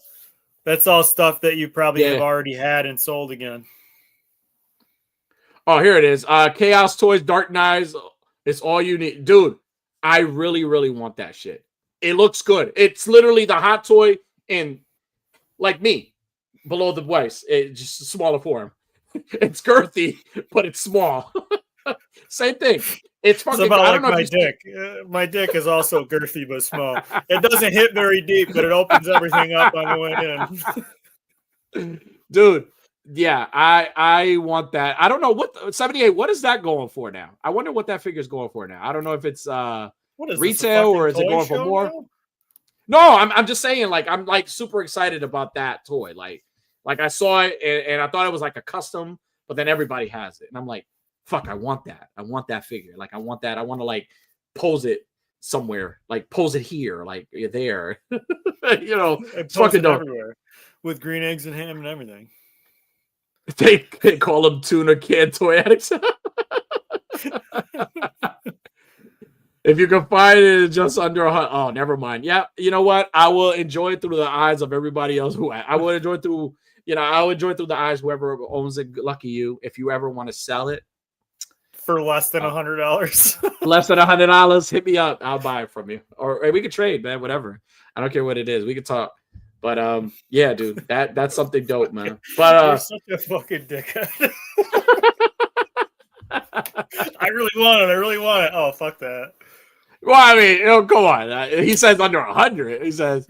Speaker 2: that's all stuff that you probably have already had and sold again.
Speaker 1: Oh, here it is. Chaos Toys Dark Knights. It's all you need. Dude, I really, really want that shit. It looks good. It's literally the hot toy in, like me, below the waist. It's just a smaller form. It's girthy, but it's small. Same thing. It's fucking.
Speaker 2: It's about
Speaker 1: I don't
Speaker 2: like
Speaker 1: know
Speaker 2: my
Speaker 1: if you
Speaker 2: dick. My dick is also girthy but small. It doesn't hit very deep, but it opens everything up on the way
Speaker 1: in. Dude, yeah, I want that. I don't know what 78. What is that going for now? I wonder what that figure's going for now. I don't know if it's
Speaker 2: what is
Speaker 1: retail or is it going for more? Now? No, I'm just saying, like, I'm like super excited about that toy. Like I saw it and I thought it was like a custom, but then everybody has it, and I'm like, fuck, I want that. I want that figure. Like, I want that. I want to like pose it somewhere, like pose it here, like you're there. It's fucking dope.
Speaker 2: Everywhere with green eggs and ham and everything.
Speaker 1: They call them tuna can toy addicts. If you can find it just under oh, never mind. Yeah, you know what? I will enjoy it through the eyes of everybody else who I will enjoy through. I'll enjoy through the eyes whoever owns it. Lucky you. If you ever want to sell it
Speaker 2: for less than $100,
Speaker 1: less than $100, hit me up. I'll buy it from you, or we could trade, man. Whatever. I don't care what it is. We could talk. But yeah, dude, that's something dope, man. But
Speaker 2: you're such a fucking dickhead. I really want it. Oh, fuck that.
Speaker 1: Well, I mean, come on. He says under 100. He says,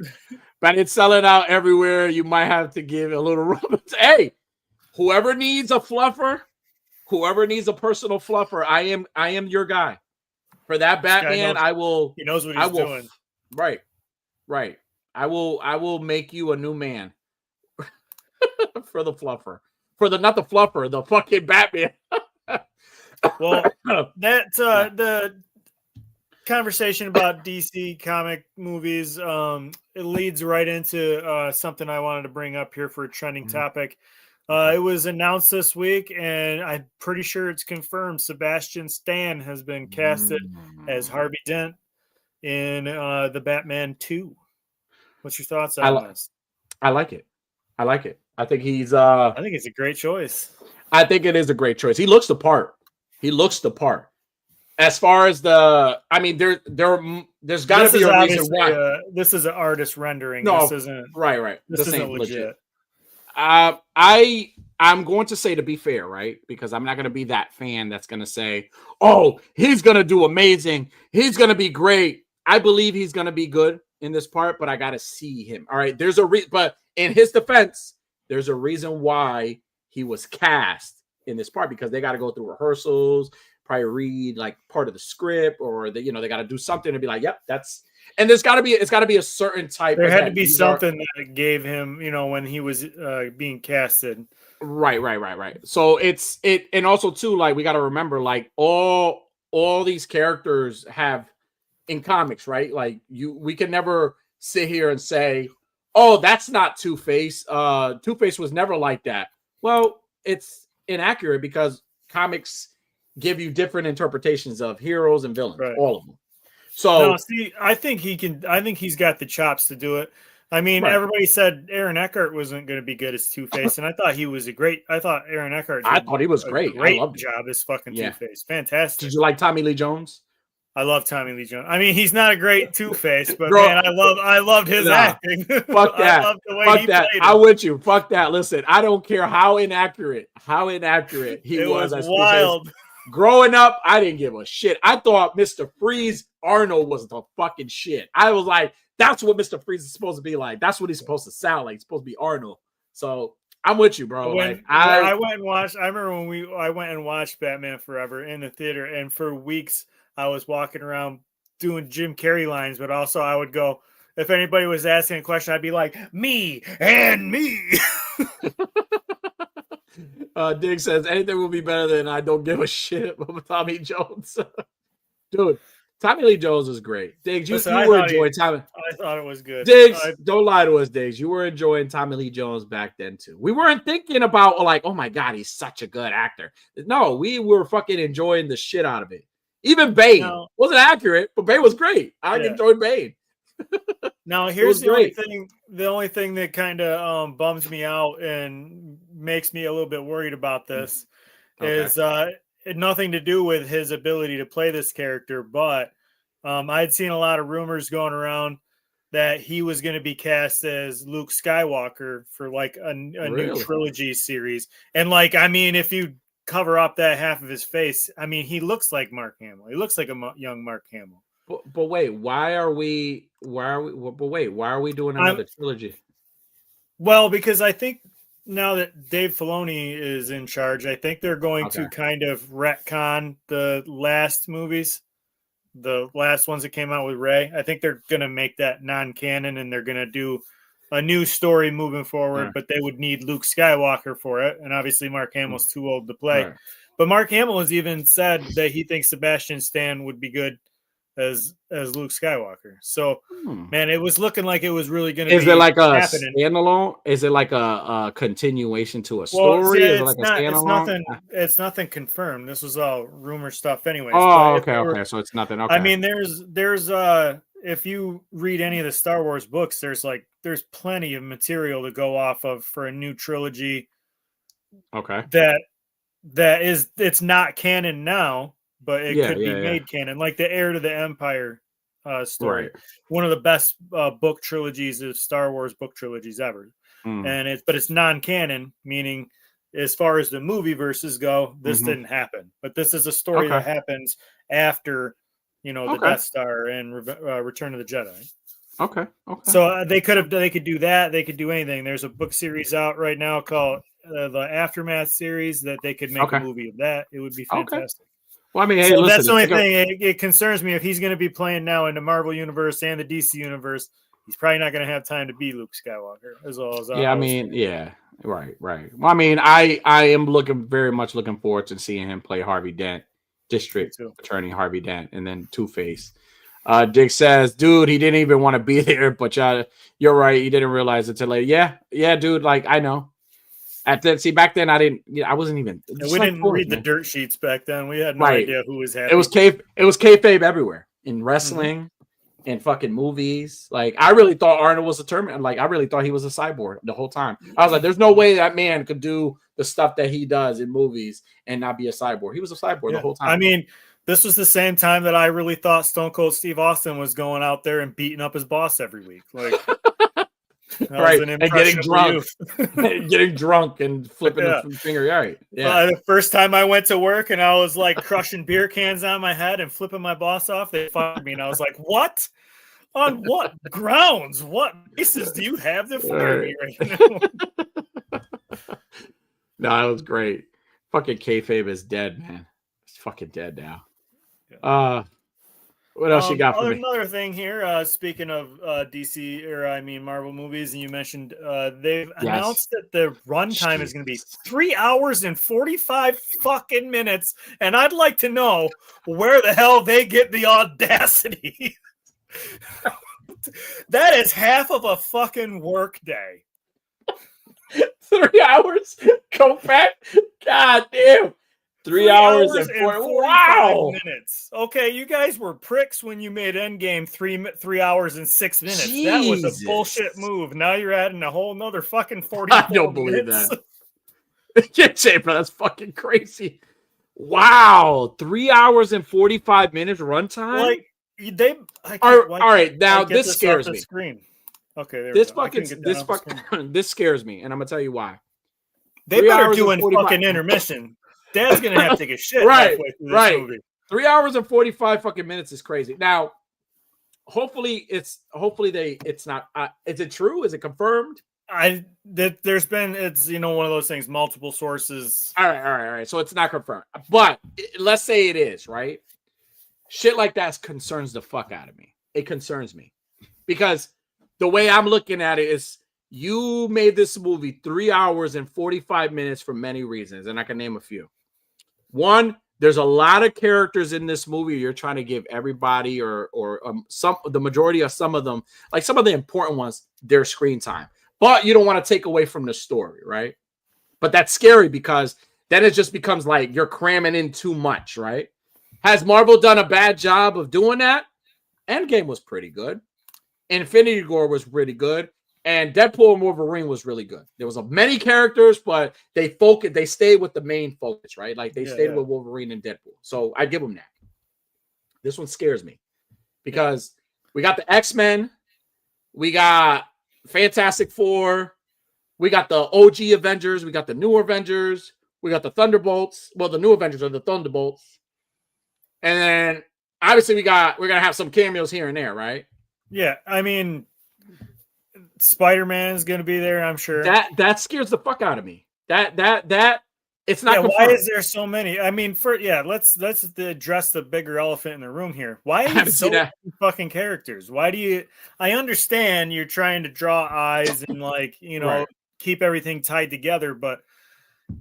Speaker 1: but it's selling out everywhere. You might have to give a little rub. Hey, whoever needs a fluffer, whoever needs a personal fluffer, I am your guy. For that Batman, I will.
Speaker 2: He knows what he's doing.
Speaker 1: Right. I will make you a new man. For the fluffer. Not the fluffer, the fucking Batman.
Speaker 2: Well, the conversation about DC comic movies, it leads right into something I wanted to bring up here for a trending topic. It was announced this week, and I'm pretty sure it's confirmed. Sebastian Stan has been casted as Harvey Dent in the Batman 2. What's your thoughts on this?
Speaker 1: I like it. I think he's
Speaker 2: I think it's a great choice.
Speaker 1: I think it is a great choice. He looks the part. As far as there's got to be a reason why.
Speaker 2: This is an artist rendering.
Speaker 1: No,
Speaker 2: this isn't
Speaker 1: right.
Speaker 2: This isn't legit.
Speaker 1: I'm going to say, to be fair, right? Because I'm not going to be that fan that's going to say, "Oh, he's going to do amazing. He's going to be great." I believe he's going to be good in this part, but I got to see him. All right, there's a reason. But in his defense, there's a reason why he was cast in this part, because they got to go through rehearsals, probably read like part of the script, or they got to do something to be like, "Yep, that's." And it's got to be a certain type.
Speaker 2: There had to be something that gave him, when he was being casted.
Speaker 1: Right. So and also too, like, we got to remember, like, all these characters have in comics, right? Like, we can never sit here and say, "Oh, that's not Two-Face. Two-Face was never like that." Well, it's inaccurate because comics give you different interpretations of heroes and villains, right. All of them. So
Speaker 2: no, see, I think he's got the chops to do it. I mean, right. Everybody said Aaron Eckhart wasn't going to be good as Two-Face, and I thought Aaron Eckhart.
Speaker 1: I thought he was great.
Speaker 2: Great job as fucking Two-Face. Fantastic.
Speaker 1: Did you like Tommy Lee Jones?
Speaker 2: I love Tommy Lee Jones. I mean, he's not a great Two-Face, but man, I loved his acting.
Speaker 1: Fuck that. I loved the way he played it. I'm with you. Fuck that. Listen, I don't care how inaccurate he was.
Speaker 2: It was wild.
Speaker 1: Growing up, I didn't give a shit. I thought Mr. Freeze Arnold was the fucking shit. I was like, that's what Mr. Freeze is supposed to be like. That's what he's supposed to sound like. He's supposed to be Arnold. So I'm with you, bro.
Speaker 2: I went and watched. I remember when I went and watched Batman Forever in the theater, and for weeks I was walking around doing Jim Carrey lines, but also I would go, if anybody was asking a question, I'd be like, "Me and me."
Speaker 1: Dig says anything will be better than I don't give a shit about Tommy Jones. Dude, Tommy Lee Jones is great. Diggs, you were enjoying Tommy.
Speaker 2: I thought it was good.
Speaker 1: Diggs, don't lie to us, Diggs. You were enjoying Tommy Lee Jones back then too. We weren't thinking about like, oh my God, he's such a good actor. No, we were fucking enjoying the shit out of it. Even Bane wasn't accurate, but Bane was great. I enjoyed Bane.
Speaker 2: Now here's the only thing that kind of bums me out and makes me a little bit worried about this is nothing to do with his ability to play this character, but I had seen a lot of rumors going around that he was going to be cast as Luke Skywalker for like a new trilogy series. And like, I mean, if you cover up that half of his face, I mean, he looks like Mark Hamill. He looks like a young Mark Hamill.
Speaker 1: But wait, why are we doing another trilogy?
Speaker 2: Well, because I think now that Dave Filoni is in charge, I think they're going to kind of retcon the last movies. The last ones that came out with Rey. I think they're going to make that non-canon and they're going to do a new story moving forward, but they would need Luke Skywalker for it. And obviously Mark Hamill's too old to play. But Mark Hamill has even said that he thinks Sebastian Stan would be good as Luke Skywalker. So, man, it was looking like it was really going to be.
Speaker 1: Is it like a standalone? Is it like a continuation to a story?
Speaker 2: Well,
Speaker 1: is it like a standalone?
Speaker 2: It's nothing confirmed. This was all rumor stuff, anyways.
Speaker 1: Oh, okay. So it's nothing. Okay.
Speaker 2: I mean, there's if you read any of the Star Wars books, there's plenty of material to go off of for a new trilogy.
Speaker 1: Okay.
Speaker 2: It's not canon now. But it could be made canon, like the Heir to the Empire story. Right. One of the best book trilogies of Star Wars book trilogies ever. And it's non-canon, meaning as far as the movie verses go, this didn't happen. But this is a story that happens after, the Death Star and Return of the Jedi.
Speaker 1: Okay.
Speaker 2: So they could do that. They could do anything. There's a book series out right now called the Aftermath series that they could make a movie of that. It would be fantastic.
Speaker 1: Well, I mean, hey, listen,
Speaker 2: that's the only thing. It concerns me if he's going to be playing now in the Marvel universe and the DC universe. He's probably not going to have time to be Luke Skywalker as well as.
Speaker 1: Right. Well, I mean, I am very much looking forward to seeing him play Harvey Dent, District Attorney Harvey Dent, and then Two-Face. Dick says, "Dude, he didn't even want to be there, but you're right. He didn't realize it till later. Yeah, dude. Like I know." Back then I wasn't even.
Speaker 2: We didn't read the dirt sheets back then. We had no idea who was happy.
Speaker 1: It was kayfabe everywhere in wrestling, in fucking movies. Like I really thought Arnold was a Terminator. Like I really thought he was a cyborg the whole time. I was like, there's no way that man could do the stuff that he does in movies and not be a cyborg. He was a cyborg the whole time.
Speaker 2: I mean, this was the same time that I really thought Stone Cold Steve Austin was going out there and beating up his boss every week. Like.
Speaker 1: Right, and getting drunk and flipping the finger. Right,
Speaker 2: the first time I went to work and I was like crushing beer cans on my head and flipping my boss off, they fired me, and I was like, "What? On what grounds? What basis do you have to fire me right now?"
Speaker 1: No, it was great. Fucking kayfabe is dead, man. It's fucking dead now. What else you got for me?
Speaker 2: Another thing here, speaking of DC Marvel movies, and you mentioned they've announced that the runtime is going to be 3 hours and 45 fucking minutes, and I'd like to know where the hell they get the audacity. That is half of a fucking work day.
Speaker 1: 3 hours? Go back? God damn. 3 hours and 45
Speaker 2: minutes. Okay, you guys were pricks when you made Endgame 3 hours and 6 minutes. Jesus. That was a bullshit move. Now you're adding a whole nother fucking 44 minutes. I don't believe
Speaker 1: that. Can't say, bro. That's fucking crazy. Wow. 3 hours and 45 minutes runtime?
Speaker 2: Like,
Speaker 1: all right, now this scares me.
Speaker 2: Screen. Okay,
Speaker 1: this scares me, and I'm going to tell you why.
Speaker 2: They better do a fucking intermission. Dad's gonna have to take a shit halfway through this movie.
Speaker 1: 3 hours and 45 fucking minutes is crazy. Now, hopefully it's not. Is it true? Is it confirmed?
Speaker 2: There's been it's one of those things, multiple sources.
Speaker 1: All right. So it's not confirmed, but let's say it is, right? Shit like that concerns the fuck out of me. It concerns me because the way I'm looking at it is. You made this movie 3 hours and 45 minutes for many reasons, and I can name a few. One, there's a lot of characters in this movie you're trying to give everybody or the majority of some of them, like some of the important ones, their screen time. But you don't want to take away from the story, right? But that's scary because then it just becomes like you're cramming in too much, right? Has Marvel done a bad job of doing that? Endgame was pretty good. Infinity War was pretty good. And Deadpool and Wolverine was really good. There was many characters, but they stayed with the main focus, right? Like they stayed with Wolverine and Deadpool. So I give them that. This one scares me because we got the X-Men, we got Fantastic Four, we got the OG Avengers, we got the new Avengers, we got the Thunderbolts. Well, the new Avengers are the Thunderbolts. And then obviously we're gonna have some cameos here and there, right?
Speaker 2: Yeah, I mean, Spider-Man's gonna be there, I'm sure.
Speaker 1: That scares the fuck out of me. That it's not.
Speaker 2: Yeah, why is there so many? I mean, let's address the bigger elephant in the room here. Why is so many fucking characters? Why do you? I understand you're trying to draw eyes and right. Keep everything tied together, but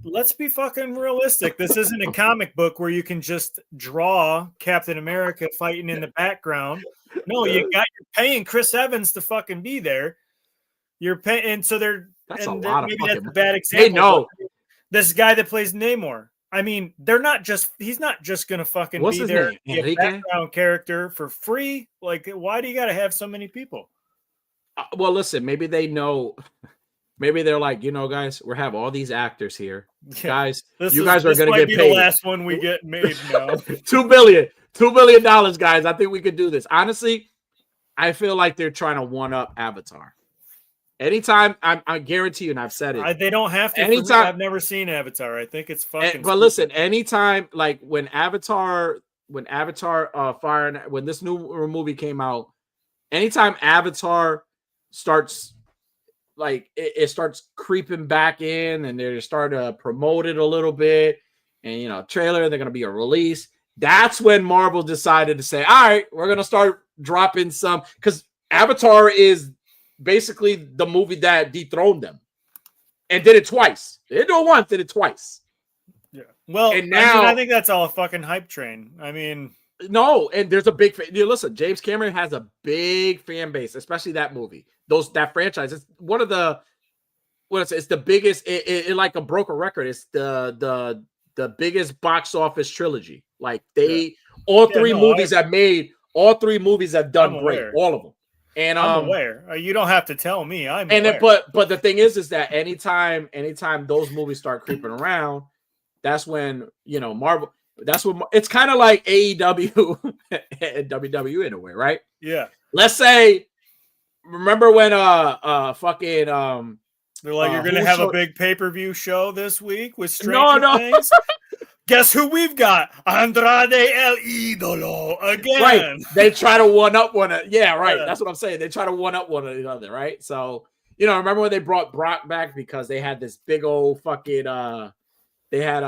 Speaker 2: let's be fucking realistic. This isn't a comic book where you can just draw Captain America fighting in the background. No, you're paying Chris Evans to fucking be there. You're paying, and so they're.
Speaker 1: That's a lot of fucking.
Speaker 2: That's a bad example.
Speaker 1: Hey, no.
Speaker 2: This guy that plays Namor. I mean, he's not just gonna fucking be there, be a background character for free. Like, why do you got to have so many people?
Speaker 1: Well, listen, maybe they know. Maybe they're like, guys, we have all these actors here. Yeah. Guys, you guys are going to get paid.
Speaker 2: The last one we get made now.
Speaker 1: $2 billion, guys. I think we could do this. Honestly, I feel like they're trying to one up Avatar. Anytime, I guarantee you, and I've said it.
Speaker 2: They don't have to.
Speaker 1: Anytime,
Speaker 2: I've never seen Avatar. I think it's fucking.
Speaker 1: But listen, anytime, like when this new movie came out, anytime Avatar starts, like it starts creeping back in, and they're starting to promote it a little bit, and trailer, they're gonna be a release. That's when Marvel decided to say, all right, we're gonna start dropping some, because Avatar is basically the movie that dethroned them and did it twice. They didn't do it once, did it twice.
Speaker 2: Yeah. Well, and now I think that's all a fucking hype train. I mean,
Speaker 1: no, and there's a big listen, James Cameron has a big fan base, especially that movie. That franchise. It's one of the it's the biggest, it like a broke a record. It's the biggest box office trilogy. Like all three movies have done great. All of them. And
Speaker 2: I'm aware. You don't have to tell me. I'm
Speaker 1: aware. But the thing is that anytime those movies start creeping around, that's when Marvel. That's what it's kind of like AEW and WWE in a way, right?
Speaker 2: Yeah.
Speaker 1: Let's say, remember when fucking
Speaker 2: they're like, you're gonna have a big pay-per-view show this week with Stranger Things. Guess who we've got? Andrade El Idolo again.
Speaker 1: Right. They try to one up one. Yeah, right. That's what I'm saying. They try to one up one another, right? So, remember when they brought Brock back because they had this big old fucking they had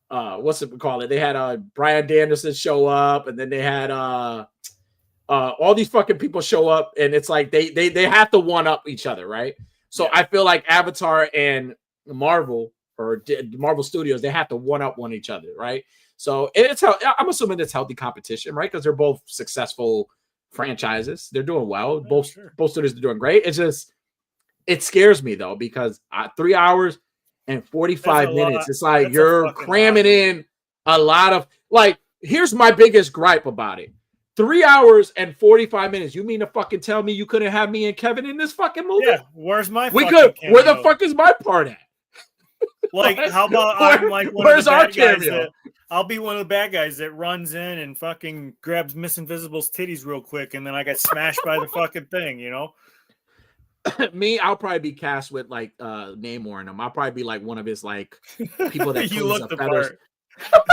Speaker 1: what's it called? They had Bryan Danielson show up, and then they had all these fucking people show up, and it's like they have to one up each other, right? So yeah. I feel like Avatar and Marvel or Marvel Studios, they have to one up each other, right? So I'm assuming it's healthy competition, right? Because they're both successful franchises. They're doing well. Both studios are doing great. It scares me though, because 3 hours and 45 minutes. It's like you're cramming in a lot of, like, here's my biggest gripe about it. 3 hours and 45 minutes. You mean to fucking tell me you couldn't have me and Kevin in this fucking movie?
Speaker 2: Yeah, where's my
Speaker 1: cameo? Where the fuck is my part at?
Speaker 2: Like, how about I'm like
Speaker 1: where's our cameo?
Speaker 2: I'll be one of the bad guys that runs in and fucking grabs Miss Invisible's titties real quick, and then I get smashed by the fucking thing,
Speaker 1: Me, I'll probably be cast with like Namor in him. I'll probably be like one of his like people that
Speaker 2: you look the
Speaker 1: feathers.
Speaker 2: Part.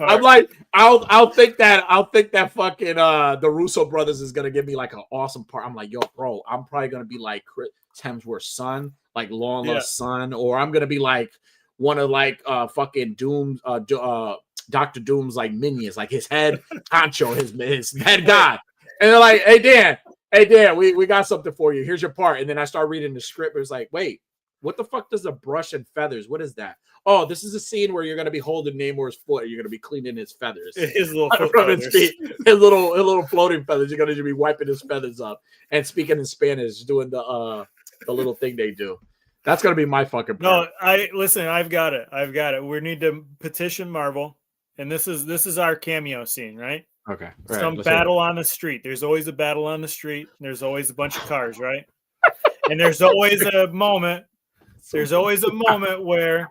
Speaker 1: I'm like, I'll think that fucking the Russo brothers is gonna give me like an awesome part. I'm like, yo, bro, I'm probably gonna be like Chris Hemsworth's son, like long lost son, or I'm gonna be like one of like fucking Doom's Dr. Doom's like minions, like his head honcho, his head guy. And they're like, hey Dan, we got something for you. Here's your part. And then I start reading the script. It was like, wait, what the fuck does a brush and feathers? What is that? Oh, this is a scene where you're gonna be holding Namor's foot, or you're gonna be cleaning his feathers.
Speaker 2: His little foot
Speaker 1: feathers. His little floating feathers. You're gonna just be wiping his feathers up and speaking in Spanish, doing the little thing they do. That's gonna be my fucking part.
Speaker 2: No, I've got it. We need to petition Marvel, and this is our cameo scene, right?
Speaker 1: Okay.
Speaker 2: Some battle on the street. There's always a battle on the street. There's always a bunch of cars, right? And there's always a moment. There's always a moment where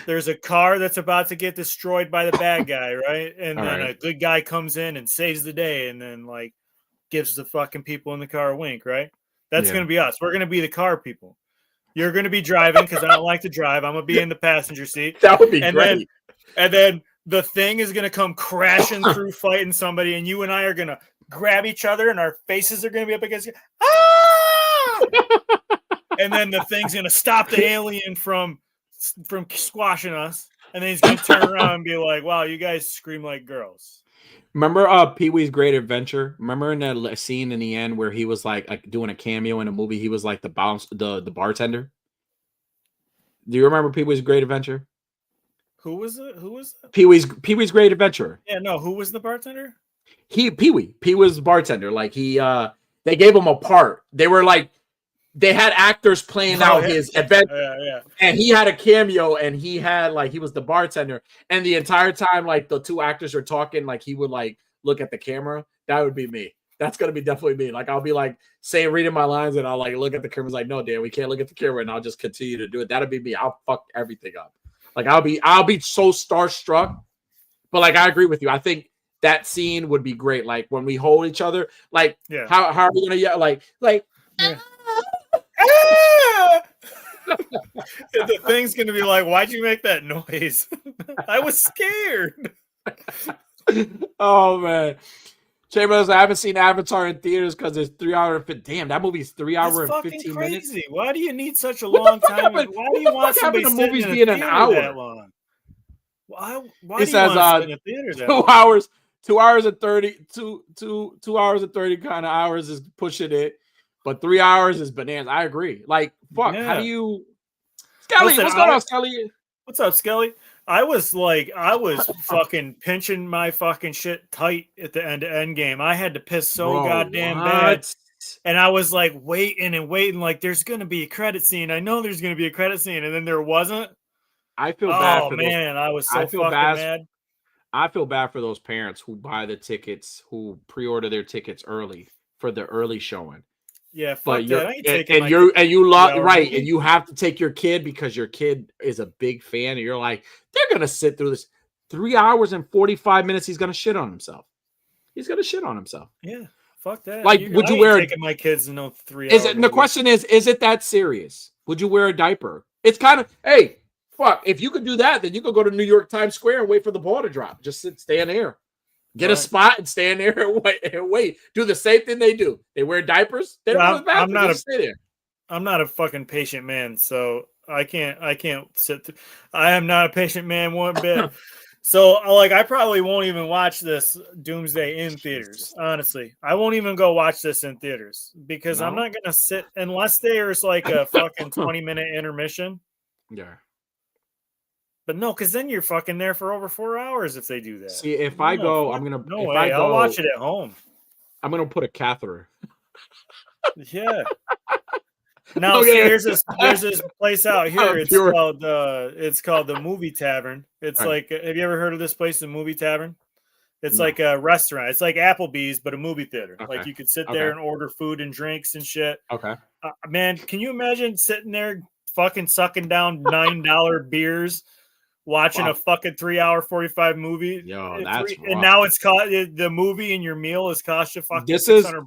Speaker 2: There's a car that's about to get destroyed by the bad guy, right? And then a good guy comes in and saves the day, and then like gives the fucking people in the car a wink, right? That's gonna be us. We're gonna be the car people. You're gonna be driving because I don't like to drive. I'm gonna be in the passenger seat.
Speaker 1: That would be great.
Speaker 2: And then the thing is gonna come crashing through, fighting somebody, and you and I are gonna grab each other, and our faces are gonna be up against. And then the thing's gonna stop the alien from squashing us, and then he's gonna turn around and be like, "Wow, you guys scream like girls."
Speaker 1: Remember Pee-wee's Great Adventure? Remember in that scene in the end where he was like doing a cameo in a movie? He was like the bartender. Do you remember Pee-wee's Great Adventure?
Speaker 2: Who was it? Who was it?
Speaker 1: Pee-wee's Great Adventure?
Speaker 2: Yeah, no. Who was the bartender?
Speaker 1: Pee-wee. Pee was the bartender. Like they gave him a part. They were like. They had actors playing out his adventure, and he had a cameo, and he was the bartender, and the entire time, like the two actors are talking, like he would like look at the camera. That would be me. That's gonna be definitely me. Like I'll be like reading my lines, and I'll like look at the camera, like, no, Dan, we can't look at the camera, and I'll just continue to do it. That'll be me. I'll fuck everything up. Like I'll be so starstruck, but like I agree with you. I think that scene would be great. Like when we hold each other, like how are we gonna yell? Like.
Speaker 2: Yeah. The thing's gonna be like, why'd you make that noise? I was scared.
Speaker 1: Oh man, Chambers, I haven't seen Avatar in theaters because it's 3 hours and 15. Damn, that movie's 3 hours and 15 minutes.
Speaker 2: Why do you need such a long time? Why do you want somebody sitting in a theater an hour that long? Why
Speaker 1: it says 2 hours, 2 hours and 30, 2 hours and 30 kind of hours is pushing it. But 3 hours is bananas. I agree. Like, fuck. Yeah. How do you, Skelly? What's going on, Skelly?
Speaker 2: What's up, Skelly? I was fucking pinching my fucking shit tight at the end of Endgame. I had to piss so goddamn bad, and I was like waiting and waiting. Like, there's gonna be a credit scene. I know there's gonna be a credit scene, and then there wasn't.
Speaker 1: I feel bad.
Speaker 2: Oh man, I was so fucking mad.
Speaker 1: I feel bad for those parents who buy the tickets, who pre-order their tickets early for the early showing.
Speaker 2: Yeah, fuck
Speaker 1: but
Speaker 2: that.
Speaker 1: And you have to take your kid because your kid is a big fan, and you're like, they're gonna sit through this 3 hours and 45 minutes. He's gonna shit on himself.
Speaker 2: Yeah, fuck that.
Speaker 1: Like, would you wear
Speaker 2: taking my kids in 3
Speaker 1: hours? The question is it that serious? Would you wear a diaper? It's kind of, hey, fuck. If you could do that, then you could go to New York Times Square and wait for the ball to drop. Just stand there. Get a spot and stand there and wait. Do the same thing they do. They wear diapers. They don't go to the bathroom. Stay there.
Speaker 2: I'm not a fucking patient man, so I can't sit. I am not a patient man one bit. So like, I probably won't even watch this Doomsday in theaters. Honestly, I won't even go watch this in theaters because I'm not gonna sit unless there's like a fucking 20-minute intermission.
Speaker 1: Yeah.
Speaker 2: But no, because then you're fucking there for over 4 hours if they do that.
Speaker 1: See, if I go, I'm gonna.
Speaker 2: No way. I'll watch it at home.
Speaker 1: I'm gonna put a catheter.
Speaker 2: Yeah. Now, see, there's this place out here. It's called the Movie Tavern. It's like, have you ever heard of this place, the Movie Tavern? It's like a restaurant. It's like Applebee's, but a movie theater. Okay. Like you could sit there and order food and drinks and shit.
Speaker 1: Okay.
Speaker 2: Man, can you imagine sitting there fucking sucking down $9 beers? Watching a fucking 3 hour 45 movie.
Speaker 1: Yo, that's
Speaker 2: and now it's cost the movie and your meal is cost you fucking $600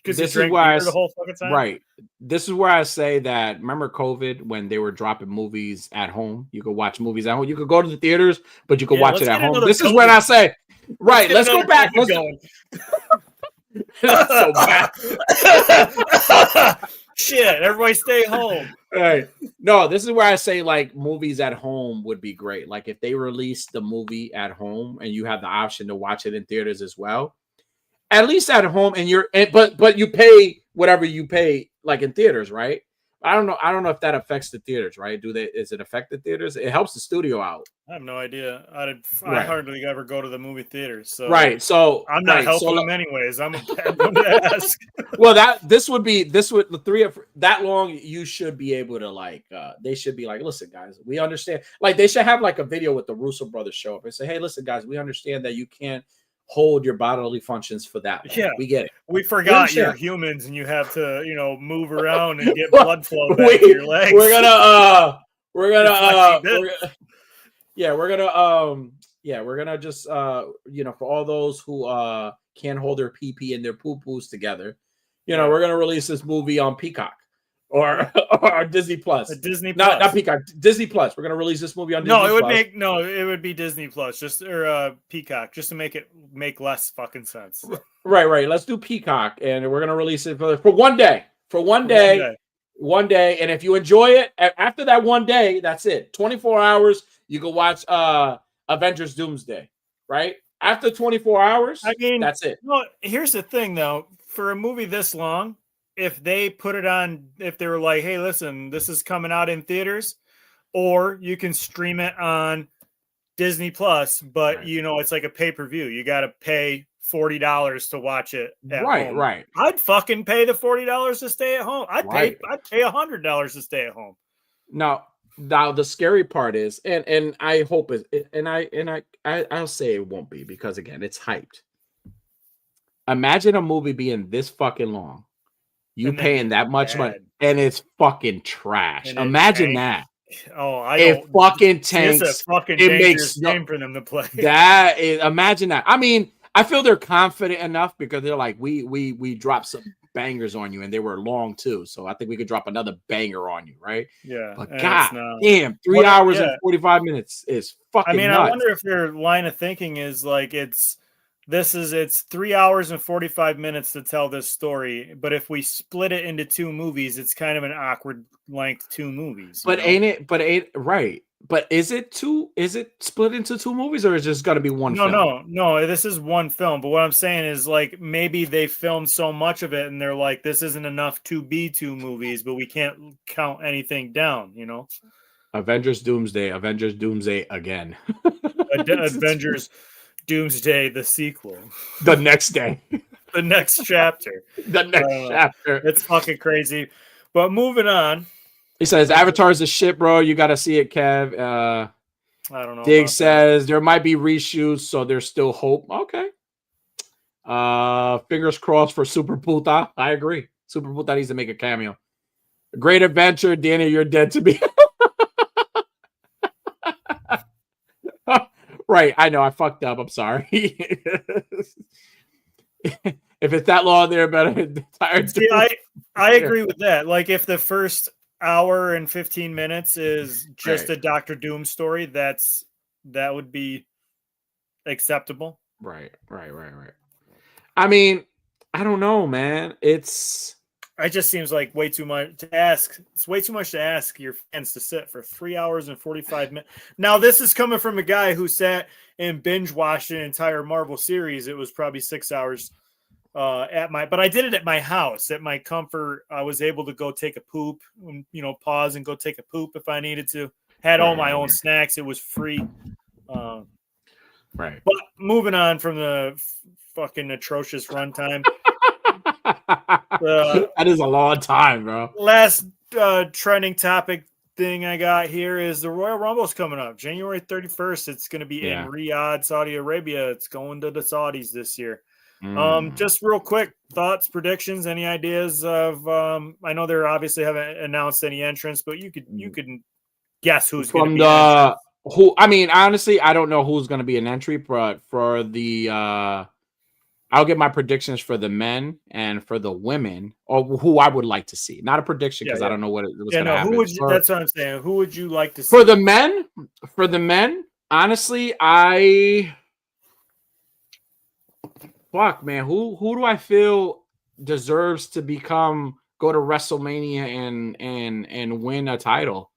Speaker 2: because you drank beer the whole fucking time.
Speaker 1: Right. This is where I say that. Remember COVID when they were dropping movies at home? You could watch movies at home. You could go to the theaters, but you could watch it at home. This is when I say, right. Let's go back. Let's go. That's so bad.
Speaker 2: Shit, everybody stay home.
Speaker 1: Right. No, this is where I say like movies at home would be great. Like if they release the movie at home and you have the option to watch it in theaters as well. At least at home, but you pay whatever you pay like in theaters, right? I don't know if that affects the theaters, right? Is it affect the theaters? It helps the studio out.
Speaker 2: I have no idea. I hardly ever go to the movie theaters. So
Speaker 1: right. So
Speaker 2: I'm not helping them anyways. I'm a bad one to ask.
Speaker 1: Well, this would the three of that long. You should be able to like. They should be like, listen, guys, we understand. Like they should have like a video with the Russo brothers show up and say, hey, listen, guys, we understand that you can't hold your bodily functions for that long. Yeah, we get it.
Speaker 2: We forgot you're humans and you have to, move around and get blood flow back to your legs.
Speaker 1: we're gonna just for all those who can't hold their pee and their poo-poos together, we're gonna release this movie on Peacock or Disney Plus. Not Peacock, Disney Plus. We're gonna release this movie on Disney Plus.
Speaker 2: It would be Disney Plus, or Peacock, just to make it make less fucking sense.
Speaker 1: Right. Let's do Peacock, and we're gonna release it for one day. For one day. And if you enjoy it, after that one day, that's it. 24 hours, you can watch Avengers Doomsday, right? After 24 hours, that's it.
Speaker 2: Well, here's the thing, though. For a movie this long, if they put it on, if they were like, hey, listen, this is coming out in theaters, or you can stream it on Disney Plus, but, it's like a pay-per-view. You got to pay $40 to watch it at home.
Speaker 1: Right.
Speaker 2: I'd fucking pay the $40 to stay at home. I'd pay $100 to stay at home.
Speaker 1: Now the scary part is, and I hope it, and I'll say it won't be, because again, it's hyped. Imagine a movie being this fucking long, paying that much money, and it's fucking trash. Imagine that. It fucking tanks.
Speaker 2: It's a fucking dangerous game for them to play.
Speaker 1: Imagine that. I mean, I feel they're confident enough because they're like, we dropped some bangers on you, and they were long too. So I think we could drop another banger on you, right?
Speaker 2: Yeah.
Speaker 1: But God damn, 3 hours and 45 minutes is fucking nuts.
Speaker 2: I wonder if their line of thinking is like it's 3 hours and 45 minutes to tell this story, but if we split it into two movies, it's kind of an awkward length 2 movies.
Speaker 1: But right. But is it split into 2 movies, or is it just going to be one film?
Speaker 2: No. This is one film. But what I'm saying is, like, maybe they filmed so much of it and they're like, this isn't enough to be 2 movies, but we can't count anything down,
Speaker 1: Avengers Doomsday again.
Speaker 2: Avengers Doomsday, the sequel.
Speaker 1: The next day.
Speaker 2: The next chapter.
Speaker 1: Chapter.
Speaker 2: It's fucking crazy. But moving on.
Speaker 1: He says, Avatar is a shit, bro. You got to see it, Kev.
Speaker 2: I don't know.
Speaker 1: Dig says, there might be reshoots, so there's still hope. Okay. Fingers crossed for Super Puta. I agree. Super Puta needs to make a cameo. Great adventure. Danny, you're dead to me. Right. I know. I fucked up. I'm sorry. If it's that long there, better tired.
Speaker 2: See, I agree with that. Like, if the first hour and 15 minutes is just a Doctor Doom story, that would be acceptable.
Speaker 1: Right. I mean, I don't know, man. It
Speaker 2: just seems like way too much to ask. It's way too much to ask your fans to sit for 3 hours and 45 minutes. Now, this is coming from a guy who sat and binge watched an entire Marvel series. It was probably 6 hours. But I did it at my house, at my comfort. I was able to go take a poop, pause and go take a poop if I needed to. Had all my own snacks. It was free.
Speaker 1: Right.
Speaker 2: But moving on from the fucking atrocious runtime.
Speaker 1: That is a long time, bro.
Speaker 2: Last trending topic thing I got here is the Royal Rumble's coming up January 31st. It's going to be in Riyadh, Saudi Arabia. It's going to the Saudis this year. Just real quick thoughts, predictions, any ideas of I know they're obviously haven't announced any entrants, but you could guess who's going to be
Speaker 1: I mean, honestly, I don't know who's going to be an entry, but for the I'll get my predictions for the men and for the women, or who I would like to see. Not a prediction because I don't know what's going to happen.
Speaker 2: That's what I'm saying. Who would you like to see?
Speaker 1: For the men, honestly, fuck, man. Who do I feel deserves to go to WrestleMania and win a title?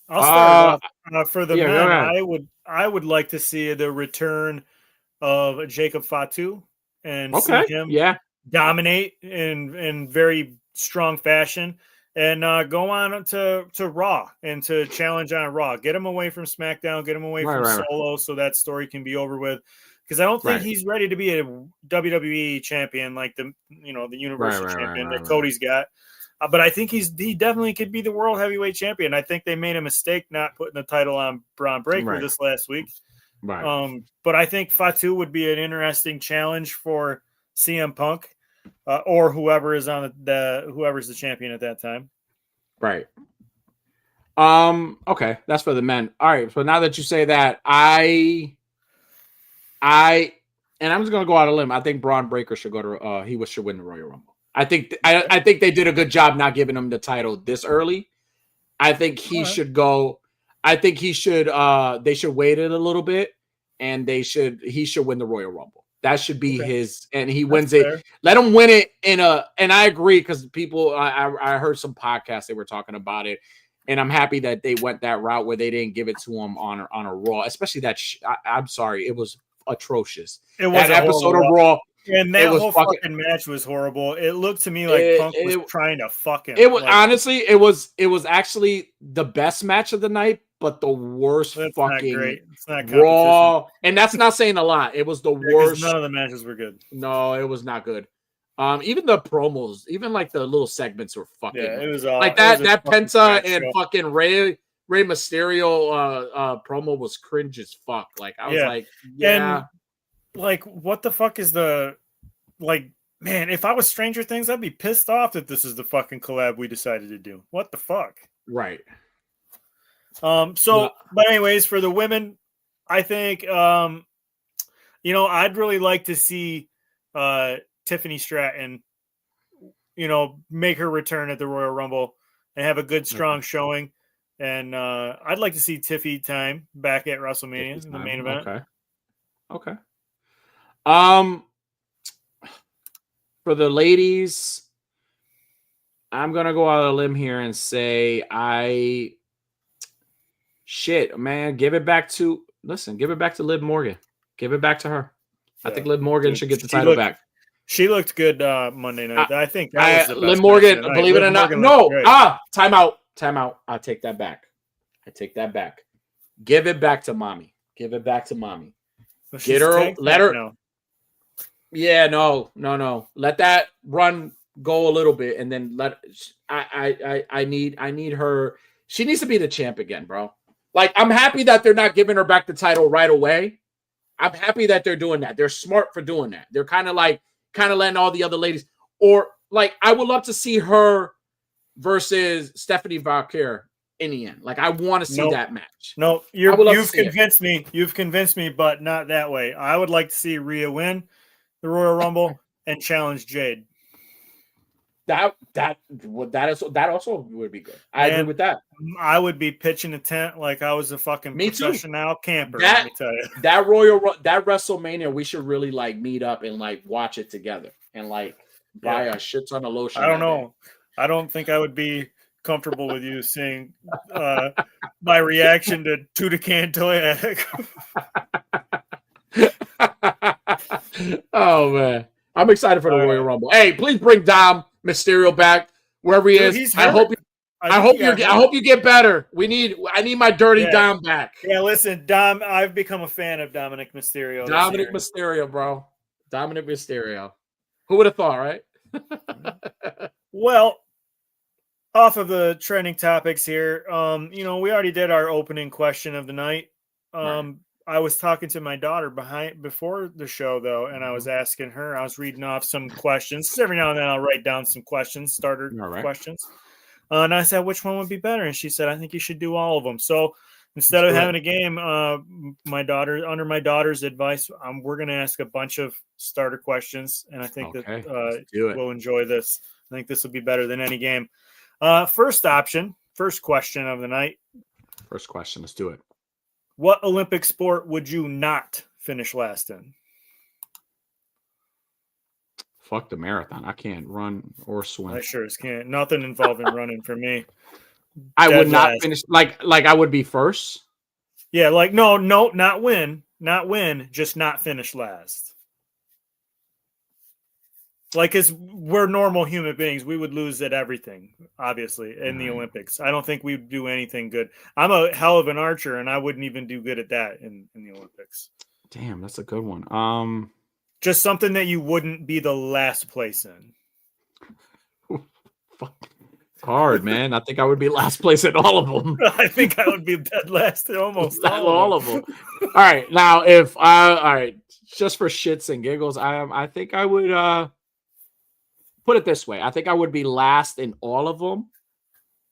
Speaker 2: I'll start off. For the men, I would like to see the return of Jacob Fatu and see him dominate in very strong fashion and go on to Raw and to challenge on Raw. Get him away from SmackDown, get him away from Solo so that story can be over with. Because I don't think he's ready to be a WWE champion like the Universal champion that Cody's got. But I think he definitely could be the World Heavyweight Champion. I think they made a mistake not putting the title on Braun Breaker this last week.
Speaker 1: Right.
Speaker 2: But I think Fatu would be an interesting challenge for CM Punk or whoever is whoever's the champion at that time.
Speaker 1: Right. Okay, that's for the men. All right, so now that you say that, and I'm just gonna go out on a limb. I think Braun Breaker should go to. He should win the Royal Rumble. I think they did a good job not giving him the title this early. I think he should go. I think he should. They should wait it a little bit, and he should win the Royal Rumble. That should be his, and he wins it. Let him win it in a. And I agree because people. I heard some podcasts they were talking about it. And I'm happy that they went that route where they didn't give it to him on a Raw, especially that. I'm sorry, it was atrocious.
Speaker 2: It was
Speaker 1: that episode of Raw,
Speaker 2: and that whole fucking match was horrible. It looked to me like Punk was trying to fuck him.
Speaker 1: It was honestly, it was actually the best match of the night, but the worst fucking Raw. And that's not saying a lot. It was the worst.
Speaker 2: None of the matches were good.
Speaker 1: No, it was not good. Even the promos, even like the little segments were fucking.
Speaker 2: Yeah, it was
Speaker 1: like that Penta and fucking Rey Mysterio promo was cringe as fuck. Like I was like, yeah,
Speaker 2: and, like what the fuck is the man? If I was Stranger Things, I'd be pissed off that this is the fucking collab we decided to do. What the fuck?
Speaker 1: Right.
Speaker 2: But anyways, for the women, I think I'd really like to see Tiffany Stratton, make her return at the Royal Rumble and have a good, strong showing. And I'd like to see Tiffy time back at WrestleMania in the main event.
Speaker 1: Okay. For the ladies, I'm gonna go out on a limb here and say give it back to Liv Morgan. Give it back to her. I think Liv Morgan should get the title back.
Speaker 2: She looked good Monday night. I think that was the best
Speaker 1: Liv Morgan, believe it or not. No. Time out. I take that back. Give it back to mommy. Get her. Let her. No. Yeah, no. Let that run go a little bit, and then I need her. She needs to be the champ again, bro. Like, I'm happy that they're not giving her back the title right away. I'm happy that they're doing that. They're smart for doing that. They're kind of letting all the other ladies, or like, I would love to see her versus Stephanie Valkyrie in the end. Like, I want to see that match.
Speaker 2: No, you've convinced me. You've convinced me, but not that way. I would like to see Rhea win the Royal Rumble and challenge Jade.
Speaker 1: That also would be good. I agree with that.
Speaker 2: I would be pitching a tent like I was a fucking professional camper. Let me tell you.
Speaker 1: That WrestleMania, we should really meet up and watch it together and buy a shit ton of lotion.
Speaker 2: I don't know. I don't think I would be comfortable with you seeing my reaction to Tuda Cantoya.
Speaker 1: Oh man, I'm excited for the Royal Rumble. Hey, please bring Dom Mysterio back wherever he is. I hope you get better. I need my dirty Dom back.
Speaker 2: Yeah, listen, Dom, I've become a fan of Dominic Mysterio.
Speaker 1: Dominic Mysterio, bro. Dominic Mysterio. Who would have thought, right?
Speaker 2: Well, off of the trending topics here, we already did our opening question of the night. Right. I was talking to my daughter before the show, though, and I was asking her. I was reading off some questions. Every now and then I'll write down some questions, questions. And I said, which one would be better? And she said, I think you should do all of them. So instead of having a game, under my daughter's advice, we're going to ask a bunch of starter questions, and I think that we'll enjoy this. I think this will be better than any game. First question of the night.
Speaker 1: First question. Let's do it.
Speaker 2: What Olympic sport would you not finish last in?
Speaker 1: Fuck the marathon. I can't run or swim.
Speaker 2: I sure as can't. Nothing involving running for me.
Speaker 1: I would not finish like I would be first.
Speaker 2: Yeah, no, not win, just not finish last. Because we're normal human beings, we would lose at everything, obviously, in the Olympics. I don't think we'd do anything good. I'm a hell of an archer, and I wouldn't even do good at that in the Olympics.
Speaker 1: Damn, that's a good one.
Speaker 2: Just something that you wouldn't be the last place in.
Speaker 1: Fuck. Hard, man. I think I would be last place in all of them.
Speaker 2: I think I would be dead last in almost
Speaker 1: all of them. All right, now just for shits and giggles, I think I would put it this way. I think I would be last in all of them,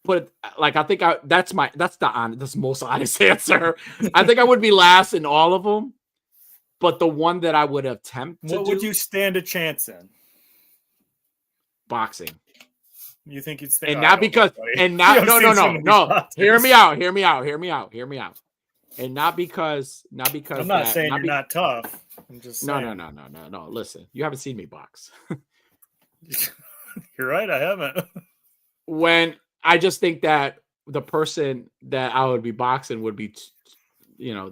Speaker 1: put like I think that's the most honest answer. I think I would be last in all of them, but the one that I would attempt to
Speaker 2: what would you stand a chance in?
Speaker 1: Boxing.
Speaker 2: You think you'd stand?
Speaker 1: And not because and not no. Hear me out. And not because
Speaker 2: I'm not saying you're not tough. I'm just saying.
Speaker 1: No. Listen, you haven't seen me box.
Speaker 2: You're right, I haven't.
Speaker 1: When I just think that the person that I would be boxing would be,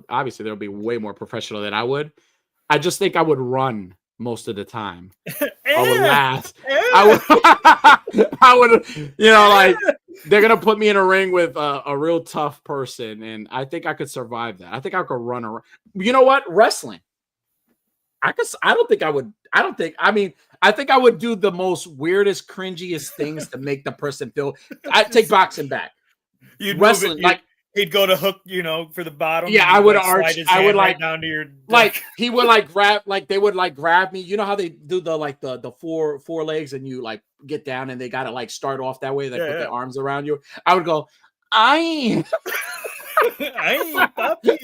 Speaker 1: obviously they'll be way more professional than I would. I just think I would run most of the time. I would last. I would, like they're gonna put me in a ring with a real tough person, and I think I could survive that. I think I could run around. You know what? Wrestling. I think I would do the most weirdest, cringiest things to make the person feel. I'd take boxing back.
Speaker 2: You'd wrestling he'd go to hook, for the bottom.
Speaker 1: Yeah, I would arch.
Speaker 2: I would right down to your
Speaker 1: like he would grab they would grab me. You know how they do the four legs and you get down and they gotta start off that way. They put their arms around you. I would go, I puppy.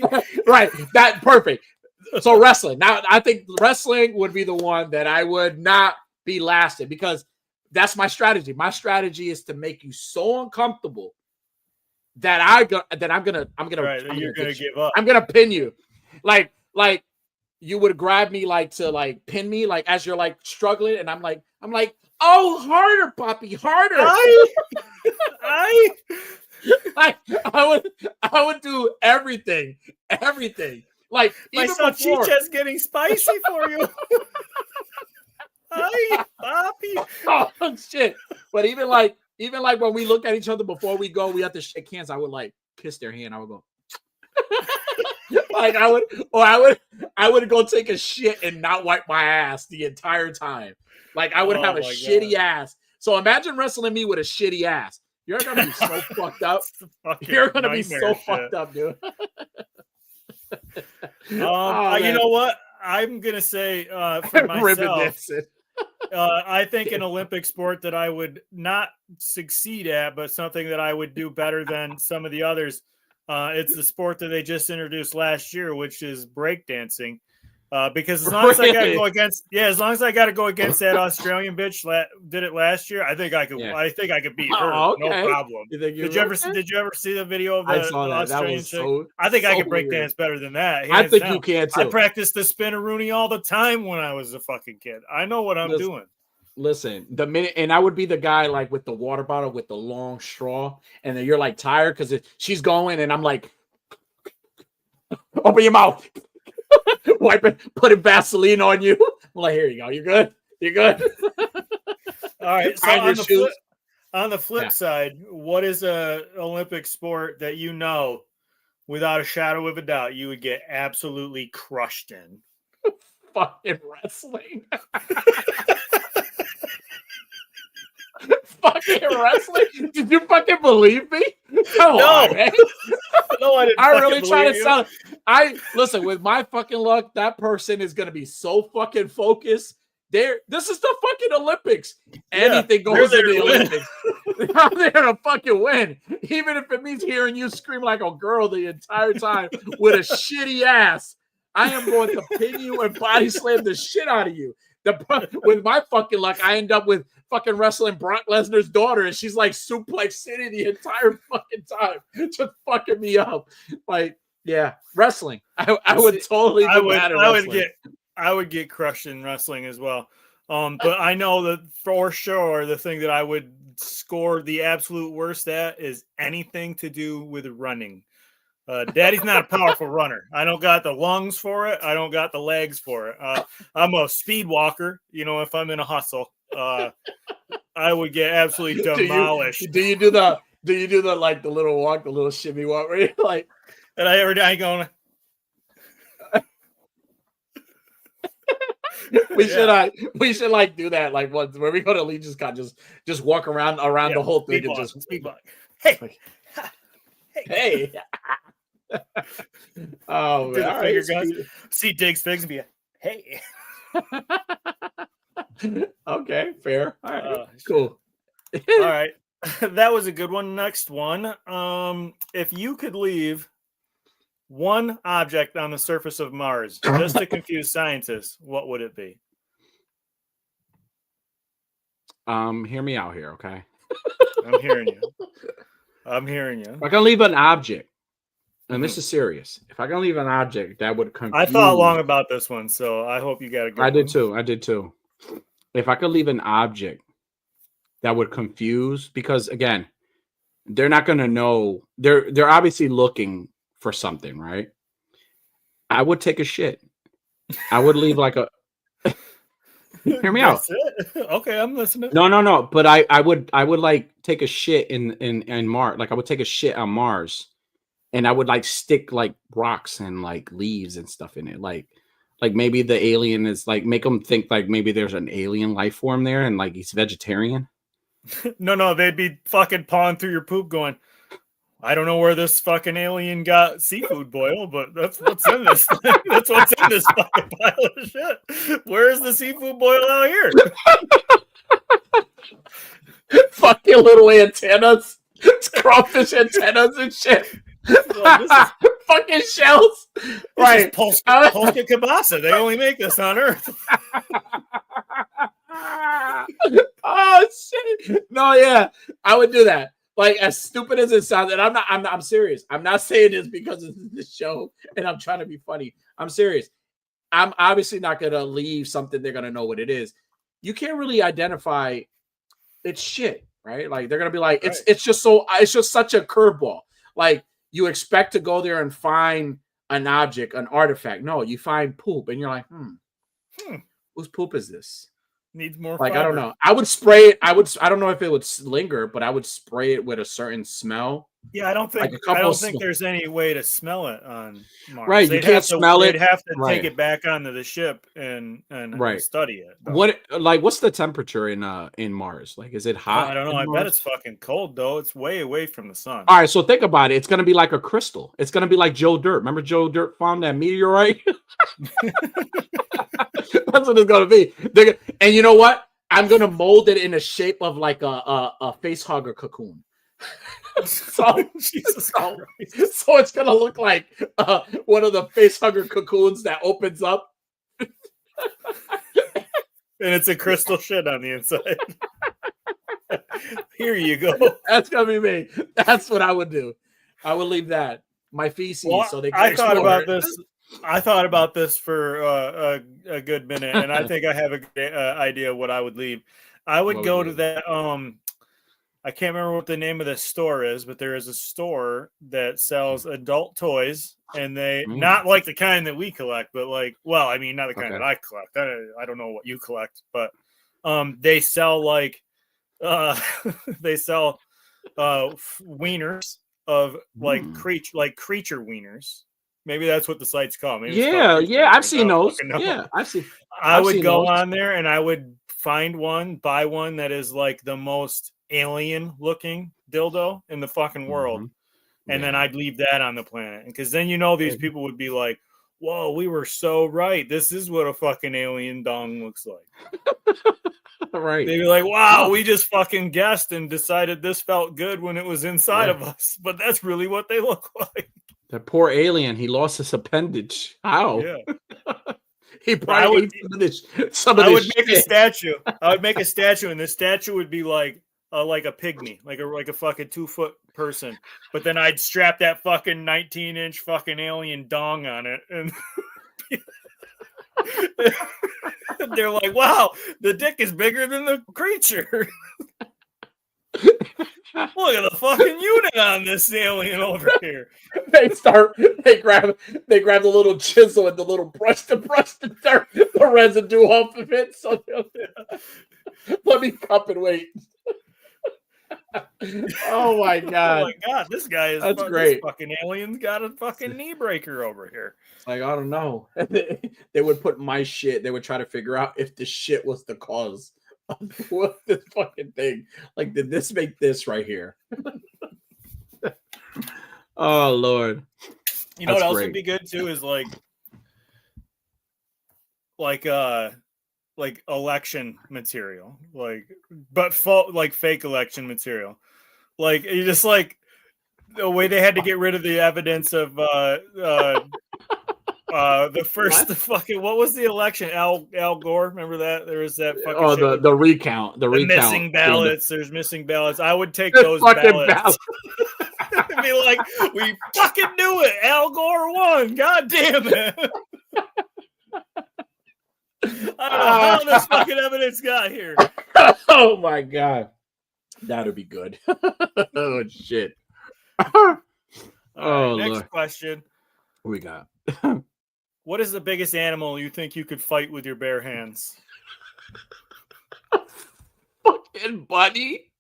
Speaker 1: Right. That perfect. So wrestling. Now I think wrestling would be the one that I would not be lasted because that's my strategy. My strategy is to make you so uncomfortable that I'm gonna
Speaker 2: give up.
Speaker 1: I'm gonna pin you. Like you would grab me to pin me as you're struggling, and I'm like, oh, harder, Poppy, harder. I would do everything. Like
Speaker 2: my salchicha's getting spicy for you. Hi, Poppy.
Speaker 1: Oh shit! But even when we look at each other before we go, we have to shake hands. I would kiss their hand. I would go. I would go take a shit and not wipe my ass the entire time. I would have a shitty ass. So imagine wrestling me with a shitty ass. You're gonna be so fucked up. You're gonna be so fucked up, dude.
Speaker 2: You know what? I'm gonna say for myself, I think an Olympic sport that I would not succeed at, but something that I would do better than some of the others. It's the sport that they just introduced last year, which is breakdancing. Because as long as I got to go against that Australian bitch did it last year, I think I could. Yeah. I think I could beat her, no problem. Did you ever see the video of the Australian chick? I think I could break dance better than that.
Speaker 1: I think you can too.
Speaker 2: I practiced the spinneroonie all the time when I was a fucking kid. I know what I'm doing.
Speaker 1: Listen, and I would be the guy with the water bottle with the long straw, and then you're tired because she's going, and I'm like, open your mouth. Wipe it, putting Vaseline on you. I'm like, here you go. You're good.
Speaker 2: All right. So on the flip side, what is a Olympic sport that without a shadow of a doubt, you would get absolutely crushed in?
Speaker 1: Fucking wrestling. Fucking wrestling? Did you fucking believe me? Come on, man.
Speaker 2: No, I didn't.
Speaker 1: I really try to sell it. Listen, with my fucking luck, that person is gonna be so fucking focused. This is the fucking Olympics. Anything goes in the Olympics. I'm there to fucking win. Even if it means hearing you scream like a girl the entire time with a shitty ass. I am going to pin you and body slam the shit out of you. With my fucking luck, I end up with fucking wrestling Brock Lesnar's daughter, and she's suplex city the entire fucking time, just fucking me up. Wrestling. I would totally do that.
Speaker 2: I would get crushed in wrestling as well. But I know that for sure the thing that I would score the absolute worst at is anything to do with running. Daddy's not a powerful runner. I don't got the lungs for it. I don't got the legs for it. I'm a speed walker. If I'm in a hustle, I would get absolutely demolished.
Speaker 1: Do you do the the little walk, the little shimmy walk where you're
Speaker 2: and I every day going.
Speaker 1: We should do that once where we go to Legion's Con, just walk around the whole thing and just
Speaker 2: speed walk. Hey.
Speaker 1: Hey. Oh, man. All right.
Speaker 2: See Diggs Figs and be hey.
Speaker 1: Okay, fair. All right, cool.
Speaker 2: All right. That was a good one. Next one. If you could leave one object on the surface of Mars just to confuse scientists, what would it be?
Speaker 1: Hear me out here, okay?
Speaker 2: I'm hearing you.
Speaker 1: If I can leave an object, and this is serious. If I can leave an object that would confuse.
Speaker 2: I thought long about this one, so I hope you got a good one.
Speaker 1: I did too. If I could leave an object that would confuse, because again, they're not going to know. They're obviously looking for something, right? I would take a shit. I would leave like a. Hear me out.
Speaker 2: Okay, I'm listening.
Speaker 1: No. But I would like take a shit in Mars. Like I would take a shit on Mars, and I would like stick like rocks and like leaves and stuff in it. Like maybe the alien is like make them think like maybe there's an alien life form there, and like he's vegetarian.
Speaker 2: No, they'd be fucking pawing through your poop, going, I don't know where this fucking alien got seafood boil, but that's what's in this. That's what's in this fucking pile of shit. Where's the seafood boil out here?
Speaker 1: Fucking little antennas, crawfish antennas and shit. Fucking shells. Right.
Speaker 2: Polska Kielbasa. They only make this on Earth.
Speaker 1: Oh shit. No, yeah. I would do that. Like as stupid as it sounds, and I'm serious. I'm not saying this because this is the show and I'm trying to be funny. I'm serious. I'm obviously not gonna leave something they're gonna know what it is. You can't really identify it's shit, right? Like they're gonna be like, it's just such a curveball. Like you expect to go there and find an object, an artifact. No, you find poop, and you're like, whose poop is this?
Speaker 2: Needs more.
Speaker 1: Like
Speaker 2: fiber.
Speaker 1: I don't know. I would spray it. I don't know if it would linger, but I would spray it with a certain smell.
Speaker 2: Yeah, I don't think there's any way to smell it on Mars.
Speaker 1: Right, you can't smell it.
Speaker 2: They'd have to take it back onto the ship and study it.
Speaker 1: Though. What's the temperature in Mars? Like, is it hot?
Speaker 2: I don't know. I bet it's fucking cold though. It's way away from the sun.
Speaker 1: All right, so think about it. It's gonna be like a crystal. It's gonna be like Joe Dirt. Remember Joe Dirt found that meteorite? That's what it's gonna be. And you know what? I'm gonna mold it in the shape of like a face hugger cocoon. So it's gonna look like one of the face hugger cocoons that opens up,
Speaker 2: and it's a crystal shit on the inside. Here you go.
Speaker 1: That's gonna be me. That's what I would do. I would leave that my feces so they can
Speaker 2: I thought about this. I thought about this for a good minute, and I think I have a good idea of what I would leave. I would go to that. I can't remember what the name of this store is, but there is a store that sells adult toys, and they not like the kind that we collect, but like, well, I mean, not the kind that I collect. I don't know what you collect, but they sell like they sell wieners of like creature wieners. Maybe that's what the site's called. Maybe
Speaker 1: I've seen those. Yeah, I've seen.
Speaker 2: I would go on there and I would buy one that is like the most alien looking dildo in the fucking world, and then I'd leave that on the planet, because then these people would be like, "Whoa, we were so right. This is what a fucking alien dong looks like."
Speaker 1: Right?
Speaker 2: They'd be like, "Wow, we just fucking guessed and decided this felt good when it was inside of us, but that's really what they look like."
Speaker 1: That poor alien, he lost his appendage. How?
Speaker 2: Yeah.
Speaker 1: He probably ate some of this.
Speaker 2: I would make a statue. I would make a statue, and the statue would be like a pygmy, like a fucking 2-foot person. But then I'd strap that fucking 19-inch fucking alien dong on it, and they're like, "Wow, the dick is bigger than the creature." Look at the fucking unit on this alien over here.
Speaker 1: They grab the little chisel and the little brush to brush the dirt, the residue off of it. So let me cup and wait. Oh my god!
Speaker 2: Oh my god! This guy is
Speaker 1: great.
Speaker 2: This fucking alien's got a fucking knee breaker over here.
Speaker 1: Like, I don't know. They would put my shit. They would try to figure out if the shit was the cause. What this fucking thing? Like, did this make this right here? Oh Lord!
Speaker 2: You know what else would be good too is like like election material, but fake election material. Like you just like the way they had to get rid of the evidence of the first what was the election? Al Gore, remember that? There was that fucking
Speaker 1: the recount. The recount.
Speaker 2: Missing ballots. There's missing ballots. I would take those ballots. And be like, we fucking knew it. Al Gore won. God damn it. I don't know how this fucking evidence got here.
Speaker 1: Oh my god. That'd be good. Oh shit.
Speaker 2: Right, next question.
Speaker 1: What we got?
Speaker 2: What is the biggest animal you think you could fight with your bare hands?
Speaker 1: Fucking bunny.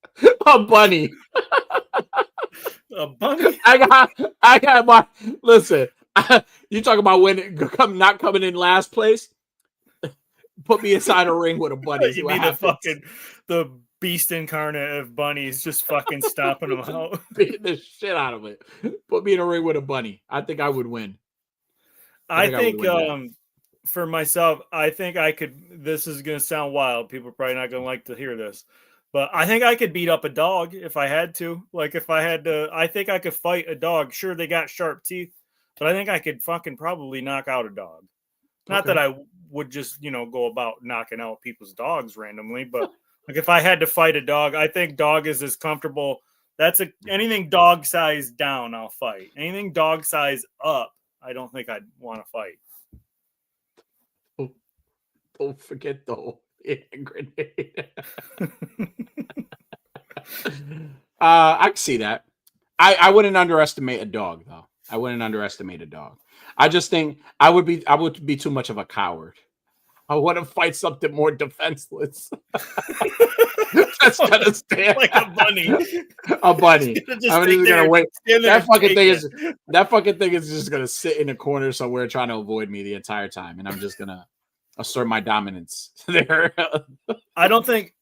Speaker 1: A bunny.
Speaker 2: A bunny?
Speaker 1: I got my listen. You talk about not coming in last place. Put me inside a ring with a bunny.
Speaker 2: You mean the beast incarnate of bunnies just fucking stomping them out.
Speaker 1: Beating the shit out of it. Put me in a ring with a bunny. I think I would win.
Speaker 2: I think for myself, I think I could. This is going to sound wild. People are probably not going to like to hear this. But I think I could beat up a dog if I had to. Like if I had to, I think I could fight a dog. Sure, they got sharp teeth, but I think I could fucking probably knock out a dog. Not that I would just, go about knocking out people's dogs randomly, but like if I had to fight a dog, I think dog is as comfortable. Anything dog size down, I'll fight. Anything dog size up, I don't think I'd want to fight.
Speaker 1: Don't forget the whole grenade. I can see that. I wouldn't underestimate a dog, though. I wouldn't underestimate a dog. I just think I would be too much of a coward. I want to fight something more defenseless. That's gonna stand
Speaker 2: like a bunny.
Speaker 1: A bunny. I'm just gonna wait. That fucking thing is just gonna sit in a corner somewhere trying to avoid me the entire time, and I'm just gonna assert my dominance there.
Speaker 2: I don't think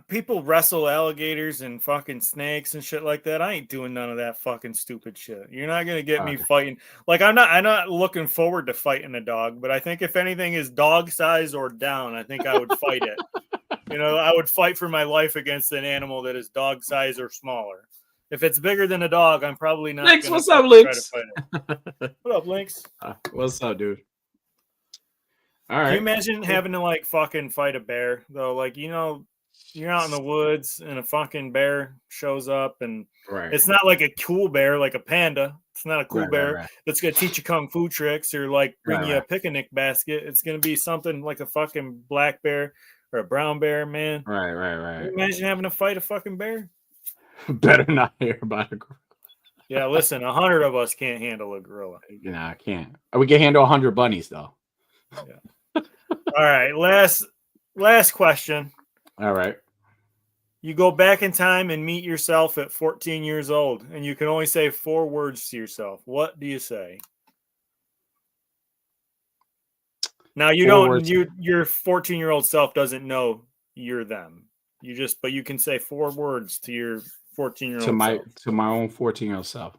Speaker 2: people wrestle alligators and fucking snakes and shit like that. I ain't doing none of that fucking stupid shit. You're not gonna get me fighting. Like I'm not looking forward to fighting a dog, but I think if anything is dog size or down, I think I would fight it. I would fight for my life against an animal that is dog size or smaller. If it's bigger than a dog, I'm probably not.
Speaker 1: Lynx, what's up, Lynx?
Speaker 2: What up, Lynx?
Speaker 1: What's up, dude? All right.
Speaker 2: Can you imagine having to fucking fight a bear though? You're out in the woods and a fucking bear shows up, and it's not like a cool bear, like a panda. It's not a cool bear that's going to teach you kung fu tricks or bring you a picnic basket. It's going to be something like a fucking black bear or a brown bear, man.
Speaker 1: Right.
Speaker 2: Can you imagine having to fight a fucking bear?
Speaker 1: Better not hear about a gorilla.
Speaker 2: Yeah, listen, 100 of us can't handle a gorilla.
Speaker 1: I can't. We can handle 100 bunnies, though.
Speaker 2: Yeah. All right, last question.
Speaker 1: All right.
Speaker 2: You go back in time and meet yourself at 14 years old, and you can only say 4 words to yourself. What do you say? Now your 14-year-old self doesn't know you're them. But you can say 4 words to your 14-year-old self.
Speaker 1: To my own 14-year-old self.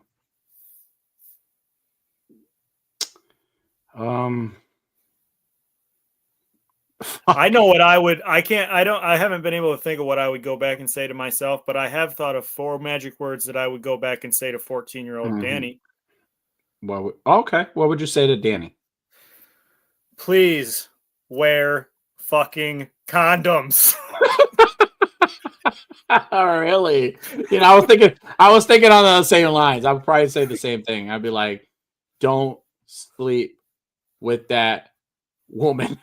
Speaker 2: I know what I would. I haven't been able to think of what I would go back and say to myself, but I have thought of 4 magic words that I would go back and say to 14-year-old Danny.
Speaker 1: Well, okay. What would you say to Danny?
Speaker 2: Please wear fucking condoms.
Speaker 1: Oh, really? I was thinking on the same lines. I would probably say the same thing. I'd be like, don't sleep with that woman.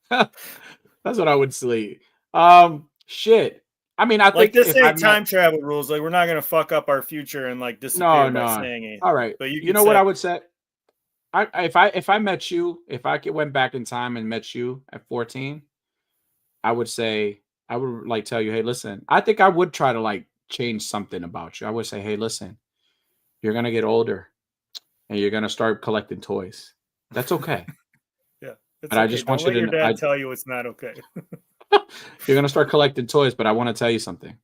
Speaker 1: That's what I would sleep. Shit. I mean, I think
Speaker 2: this ain't time travel rules. We're not gonna fuck up our future and disappear by saying anything.
Speaker 1: All right. But you know what I would say? If I met you, if I went back in time and met you at 14, I would tell you, hey, listen, I think I would try to change something about you. I would say, hey, listen, you're gonna get older and you're gonna start collecting toys. That's okay.
Speaker 2: Yeah.
Speaker 1: But okay. I just want you to
Speaker 2: your dad tell you it's not okay.
Speaker 1: You're gonna start collecting toys, but I want to tell you something.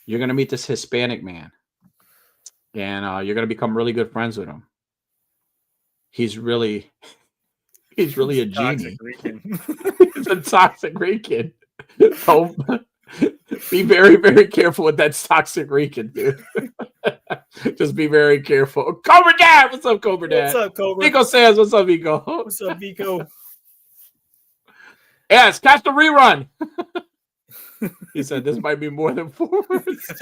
Speaker 1: You're gonna meet this Hispanic man, and you're gonna become really good friends with him. he's really a genie. He's a toxic Rican. So be very, very careful with that toxic Rican, dude. Just be very careful. Cobra Dad, what's up, Cobra Dad?
Speaker 2: What's up, Cobra?
Speaker 1: Vico says, what's up, Vico?
Speaker 2: What's up, Vico?
Speaker 1: Yes, catch the rerun. He said this might be more than 4 words.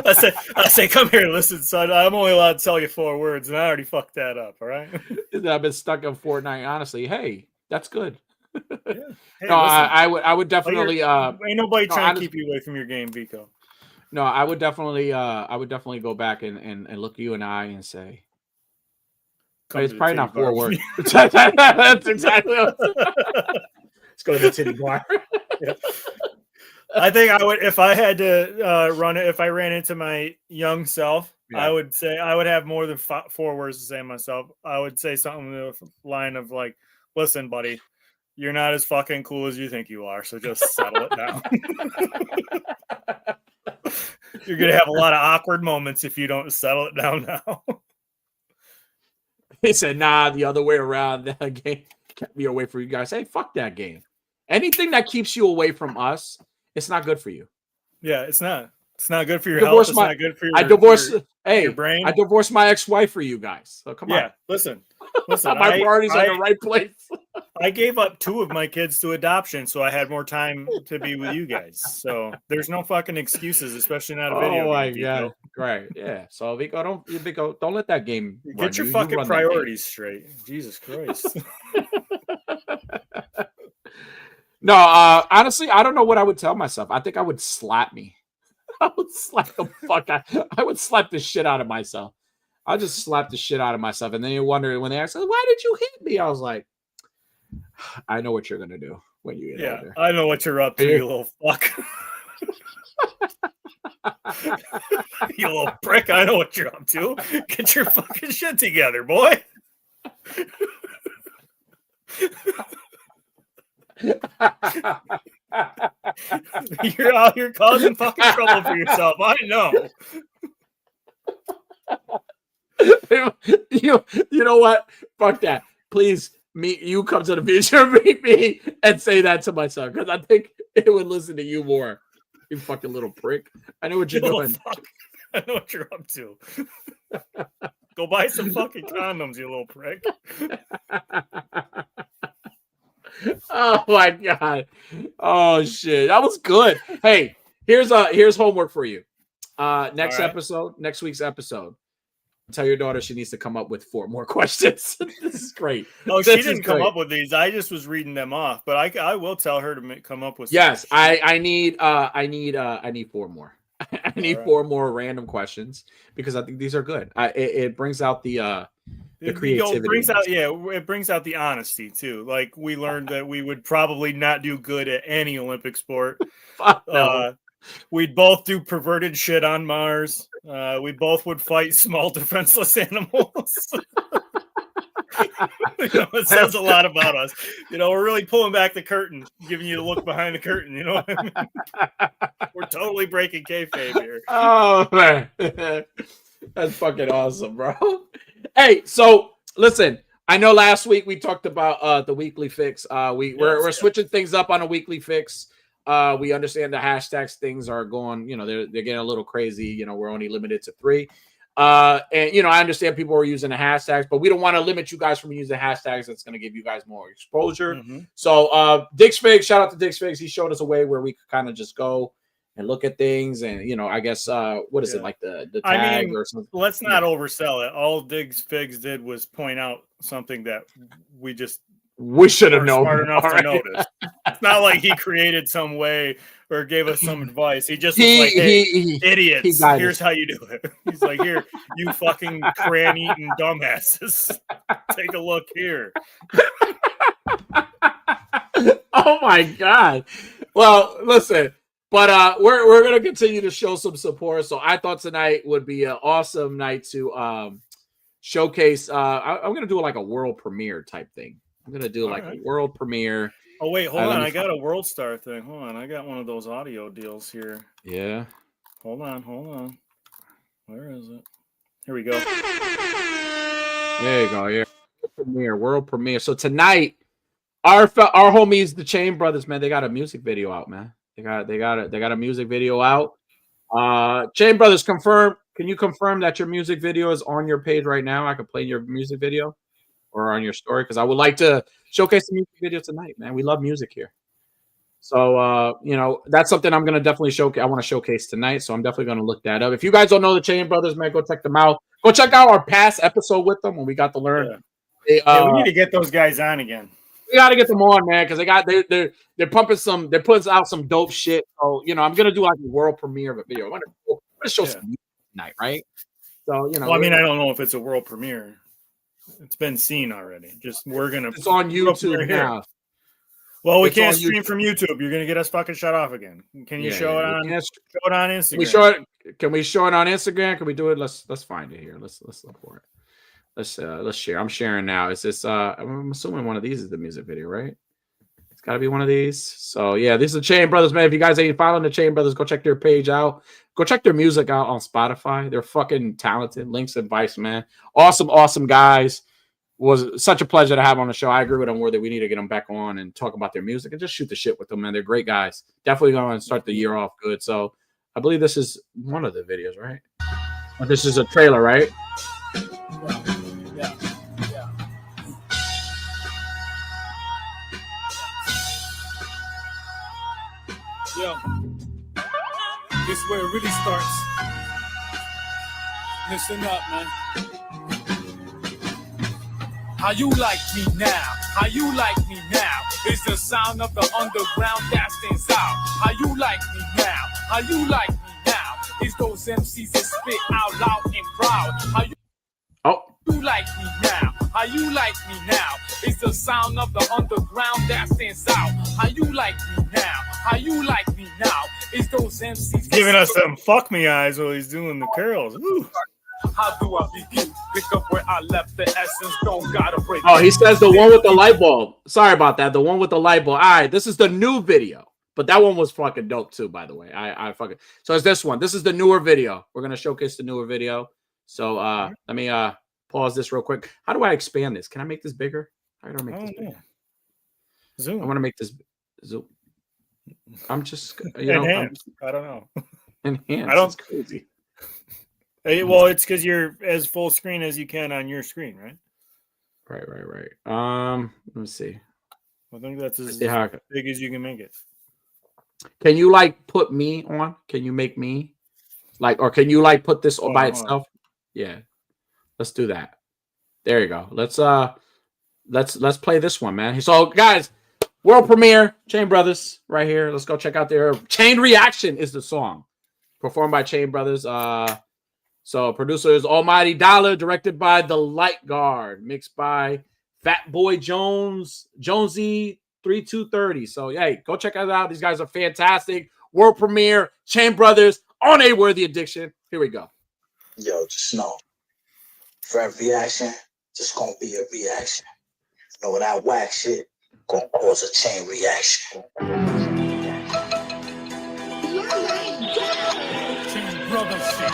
Speaker 2: I say, come here, listen, son. I'm only allowed to tell you 4 words, and I already fucked that up. All right.
Speaker 1: I've been stuck in Fortnite. Honestly, hey, that's good.
Speaker 2: Yeah. Hey,
Speaker 1: no, I would definitely.
Speaker 2: Ain't nobody trying to keep you away from your game, Vico.
Speaker 1: No, I would definitely go back and look you in the eye and say, it's probably not 4 words. That's exactly. Let's go to the titty bar.
Speaker 2: Yeah. I think I would, if I had to run it, if I ran into my young self, I would say I would have more than 4 words to say to myself. I would say something in the line of like, listen, buddy, you're not as fucking cool as you think you are, so just settle it down. You're going to have a lot of awkward moments if you don't settle it down now.
Speaker 1: He said, nah, the other way around. That game kept me away from you guys. Hey, fuck that game. Anything that keeps you away from us, it's not good for you.
Speaker 2: Yeah, it's not. It's not good for your health. It's not good for your,
Speaker 1: your brain. I divorced my ex-wife for you guys. So come on.
Speaker 2: Yeah, listen.
Speaker 1: My priorities are in the right place.
Speaker 2: I gave up 2 of my kids to adoption, so I had more time to be with you guys. So there's no fucking excuses, especially not a video.
Speaker 1: Oh my god! Right? Yeah. So Vico, don't let that game.
Speaker 2: Get your fucking priorities straight. Jesus Christ.
Speaker 1: No, honestly, I don't know what I would tell myself. I think I would slap me. I would slap the fuck out. I would slap the shit out of myself. I'll just slap the shit out of myself. And then you wonder when they ask, why did you hit me? I was like, I know what you're going to do when you get older.
Speaker 2: I know what you're up to, you little fuck. You little prick. I know what you're up to. Get your fucking shit together, boy. You're out here causing fucking trouble for yourself. I know.
Speaker 1: You know what? Fuck that. Please you come to the beach or meet me and say that to my son, because I think it would listen to you more. You fucking little prick. I know what you're doing.
Speaker 2: Fuck. I know what you're up to. Go buy some fucking condoms, you little prick.
Speaker 1: Oh my god. Oh shit. That was good. Hey, here's homework for you. Next week's episode. Tell your daughter she needs to come up with 4 more questions. This is great.
Speaker 2: Oh, she didn't come up with these. I just was reading them off, but I will tell her to come up with.
Speaker 1: Yes, I need 4 more. I need 4 more random questions because I think these are good. It brings out the creativity.
Speaker 2: It brings out the honesty too. Like we learned that we would probably not do good at any Olympic sport.
Speaker 1: No.
Speaker 2: We'd both do perverted shit on Mars. We both would fight small defenseless animals. It says a lot about us. We're really pulling back the curtain, giving you a look behind the curtain. You know what I mean? We're totally breaking kayfabe here.
Speaker 1: Oh, man. That's fucking awesome, bro. Hey, so listen, I know last week we talked about the weekly fix. We're switching things up on a weekly fix. We understand the hashtags things are going, they're getting a little crazy. We're only limited to 3. And I understand people are using the hashtags, but we don't want to limit you guys from using hashtags. That's going to give you guys more exposure. Mm-hmm. So Dick's Figs, shout out to Dick's Figs. He showed us a way where we could kind of just go and look at things. And, I guess, what is it, like the tag or something?
Speaker 2: Let's not oversell it. All Dick's Figs did was point out something that we
Speaker 1: should have known.
Speaker 2: Smart enough to notice. It's not like he created some way or gave us some advice. He just was like, hey, idiots, here's how you do it. He's like, here, you fucking crayon-eating dumbasses. Take a look here.
Speaker 1: Oh, my God. Well, listen, but we're going to continue to show some support. So I thought tonight would be an awesome night to showcase. I'm going to do like a world premiere type thing. I'm going to do a world premiere.
Speaker 2: Oh, wait, hold on. I got a World Star thing. Hold on. I got one of those audio deals here.
Speaker 1: Yeah.
Speaker 2: Hold on. Where is it? Here we go.
Speaker 1: There you go. Here. premiere. So tonight, our homies, the Chain Brothers, man, they got a music video out, man. They got a music video out. Chain Brothers, confirm. Can you confirm that your music video is on your page right now? I could play your music video or on your story because I would like to showcase the music video tonight, man. We love music here. So, that's something I'm going to definitely showcase. I want to showcase tonight. So I'm definitely going to look that up. If you guys don't know the Chain Brothers, man, go check them out. Go check out our past episode with them when we got to learn.
Speaker 2: Yeah. We need to get those guys on again.
Speaker 1: We got to get them on, man, because they're pumping they're putting out some dope shit. So, I'm going to do like a world premiere of a video. I want to show some music tonight, right? So,
Speaker 2: Well, I mean, I don't know if it's a world premiere. It's been seen already.
Speaker 1: It's on YouTube now.
Speaker 2: Well, we can't stream from YouTube. You're gonna get us fucking shut off again. Can you show it on Instagram?
Speaker 1: Can we show it on Instagram? Can we do it? Let's find it here. Let's look for it. Let's share. I'm sharing now. Is this I'm assuming one of these is the music video, right? It's gotta be one of these. So yeah, this is the Chain Brothers, man. If you guys ain't following the Chain Brothers, go check their page out. Go check their music out on Spotify. They're fucking talented. Links advice, man. Awesome guys. Was such a pleasure to have on the show. I agree with them that we need to get them back on and talk about their music and just shoot the shit with them, man. They're great guys. Definitely going to start the year off good. So I believe this is one of the videos, right? This is a trailer, right?
Speaker 3: Yeah. This is where it really starts. Listen up, man. How you like me now? How you like me now? It's the sound of the underground that stands out. How you like me now? How you like me now? It's those MCs that spit out loud and proud. How you like me now? How you like me now? It's the sound of the underground that stands out. How you like me now? How you like me now? It's those MCs
Speaker 2: giving us some fuck me eyes while he's doing the curls. Ooh.
Speaker 3: How do I begin? Pick up where I left the essence. Don't gotta break.
Speaker 1: Oh, he says the one with the light bulb. Sorry about that. The one with the light bulb. All right, this is the new video, but that one was fucking dope too, by the way. I fucking so it's this one. This is the newer video. We're gonna showcase the newer video. So let me pause this real quick. How do I expand this? Can I make this bigger? How do I make this bigger?
Speaker 2: Zoom.
Speaker 1: I want to make this zoom. I'm just
Speaker 2: I don't know.
Speaker 1: Enhance.
Speaker 2: I don't.
Speaker 1: It's crazy.
Speaker 2: Well, it's because you're as full screen as you can on your screen, right?
Speaker 1: Right. Let me see.
Speaker 2: I think that's as big as you can make it.
Speaker 1: Can you like put me on? Can you make me like, or can you like put this by itself? Yeah. Let's do that. There you go. Let's play this one, man. So guys, world premiere, Chain Brothers right here. Let's go check out their Chain Reaction is the song performed by Chain Brothers. So producer is Almighty Dollar, directed by The Light Guard, mixed by Fat Boy Jonesy 3230. So hey, go check us out. These guys are fantastic. World premiere, Chain Brothers on A Worthy Addiction. Here we go.
Speaker 4: Yo, just know, for every action, just gonna be a reaction. You know that whack shit gonna cause a chain reaction.
Speaker 3: Chain Brothers shit.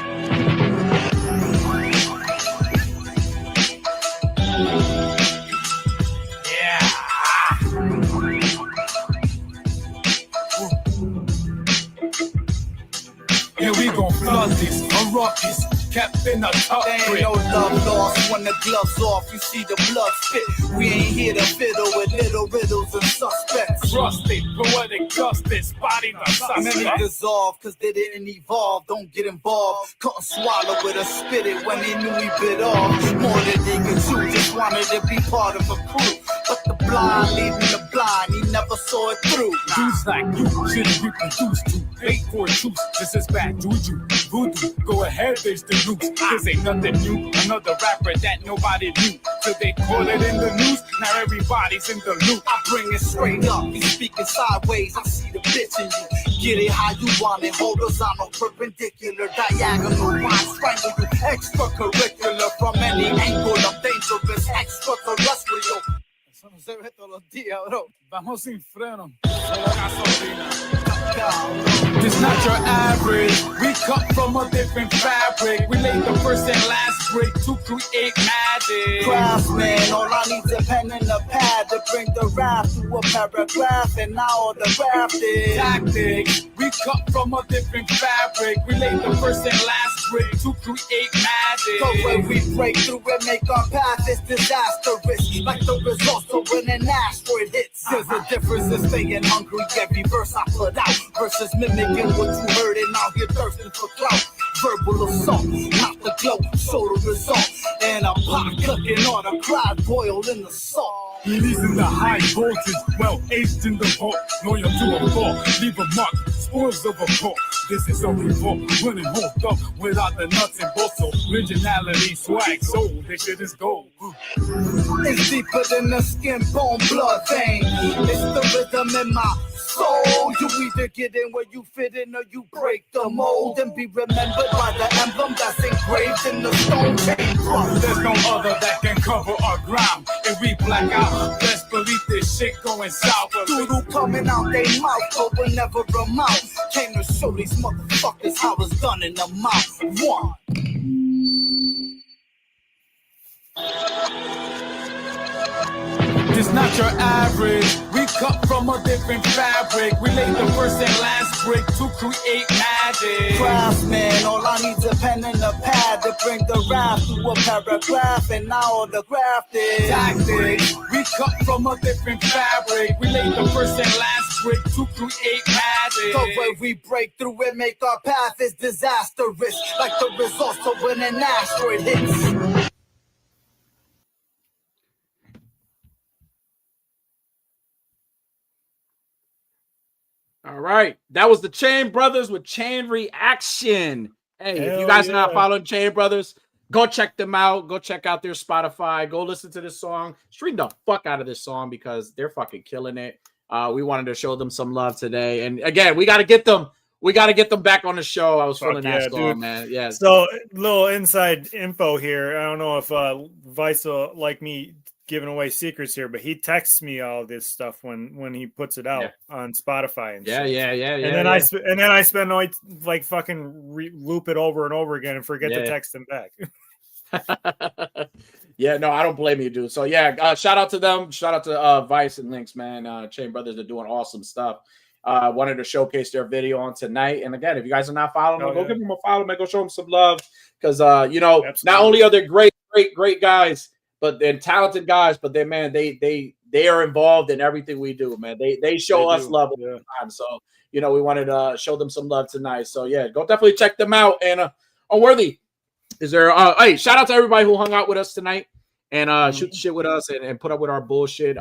Speaker 3: Here we gon' flood this, a ruckus, kept in a tough grip.
Speaker 4: Ain't no love lost when the gloves off, you see the blood spit. We ain't here to fiddle with little riddles and suspects.
Speaker 3: Trusted, poetic justice, body the suspect.
Speaker 4: Many dissolve cause they didn't evolve, don't get involved. Couldn't swallow it or spit it when they knew we bit off. More than they could chew, just wanted to be part of a crew. But the blind leading the blind, he never saw it through.
Speaker 3: Dudes like you shouldn't be produced to bait for a truce. This is bad juju, voodoo. Go ahead, face the roots. This ain't nothing new. Another rapper that nobody knew. So they call it in the news. Now everybody's in the loop.
Speaker 4: I bring it straight up. He's speaking sideways. I see the bitch in you. Get it how you want it. Horizontal, perpendicular, diagonal. Rhyme strangle you. Extracurricular from any angle. I'm dangerous. Extraterrestrial. se ve todos los días, bro.
Speaker 3: Vamos sin freno. Solo gasolina. It's not your average. We cut from a different fabric. We laid the first and last brick to create magic.
Speaker 4: Craftsman, all I need's a pen and a pad to bring the rap to a paragraph, and now all the craft is
Speaker 3: Tactics. We cut from a different fabric. We laid the first and last brick to create magic.
Speaker 4: So when we break through and make our path, it's disastrous. Like the results of when an asteroid hits. There's a difference in staying hungry every verse I put out versus mimicking what you heard and now you're thirsting for clout. Verbal assault, not the glow, show the result. And a pot cooking on a crowd boil in the salt.
Speaker 3: Releasing the high voltage, well aged in the vault. Loyal to a fault, leave a mark, spoils of a fault. This is a revolt, running hold up without the nuts and bolts. So originality, swag, soul, this shit is gold.
Speaker 4: It's deeper than the skin, bone, blood vein. It's the rhythm in my soul. You either get in where you fit in or you break the mold and be remembered by the emblem that's engraved in the stone chain.
Speaker 3: There's no other that can cover our ground. If we black out, best believe this shit going south.
Speaker 4: Doodle coming out they mouth, but will never amount. Came to show these motherfuckers how it's done in the mouth. One.
Speaker 3: It's not your average. We cut from a different fabric. We laid the first and last brick to create magic.
Speaker 4: Craftsman, all I need's a pen and a pad to bring the rap to a paragraph, and now all the graft is
Speaker 3: Tactics. We cut from a different fabric. We laid the first and last brick to create magic.
Speaker 4: The way we break through and make our path is disastrous, like the results of when an asteroid hits.
Speaker 1: All right. That was the Chain Brothers with Chain Reaction. Hey, if you guys are not following Chain Brothers, go check them out. Go check out their Spotify. Go listen to this song. Stream the fuck out of this song because they're fucking killing it. We wanted to show them some love today. And again, we got to get them. We got to get them back on the show. I was feeling that song, man. Yeah.
Speaker 2: So, little inside info here. I don't know if Vice will like me giving away secrets here, but he texts me all this stuff when he puts it out on Spotify and shit.
Speaker 1: Yeah.
Speaker 2: And then I spend like fucking loop it over and over again and forget to text him back.
Speaker 1: Yeah, no, I don't blame you, dude. So yeah, shout out to them. Shout out to Vice and Links, man. Chain Brothers are doing awesome stuff. Wanted to showcase their video on tonight. And again, if you guys are not following them, go give them a follow, man. Go show them some love because not only are they great guys, but they're talented guys, but they are involved in everything we do, man. They show us love all the time. So, we wanted to show them some love tonight. So yeah, go definitely check them out. And Unworthy, is there hey, shout out to everybody who hung out with us tonight and shoot the shit with us and put up with our bullshit.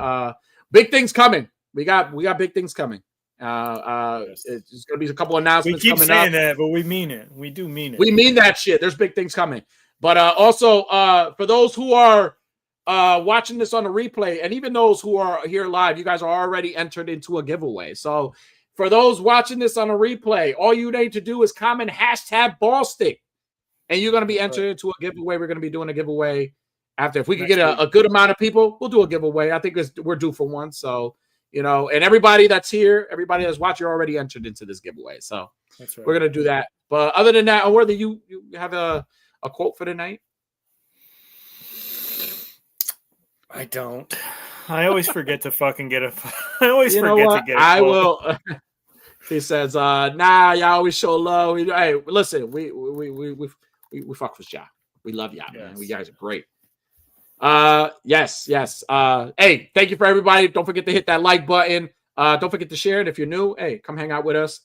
Speaker 1: Big things coming. We got big things coming. It's gonna be a couple announcements.
Speaker 2: We keep
Speaker 1: coming
Speaker 2: saying
Speaker 1: up.
Speaker 2: that, but we mean it. We do mean it.
Speaker 1: We mean that shit. There's big things coming. But also for those who are watching this on the replay, and even those who are here live, you guys are already entered into a giveaway. So for those watching this on a replay, all you need to do is comment #ballstick, and you're going to be entered into a giveaway. We're going to be doing a giveaway after. If we can get a good amount of people, we'll do a giveaway. I think we're due for one. So, and everybody that's here, everybody that's watching, you're already entered into this giveaway. So
Speaker 2: that's right.
Speaker 1: We're going to do that. But other than that, Unworthy, you have a quote for the night?
Speaker 2: I don't. I always forget to fucking get a. I always forget to get a quote.
Speaker 1: I will. He says, "Nah, y'all always show love. Hey, listen, we fuck with y'all. We love y'all, man. You guys are great." Yes. Hey, thank you for everybody. Don't forget to hit that like button. Don't forget to share it if you're new. Hey, come hang out with us.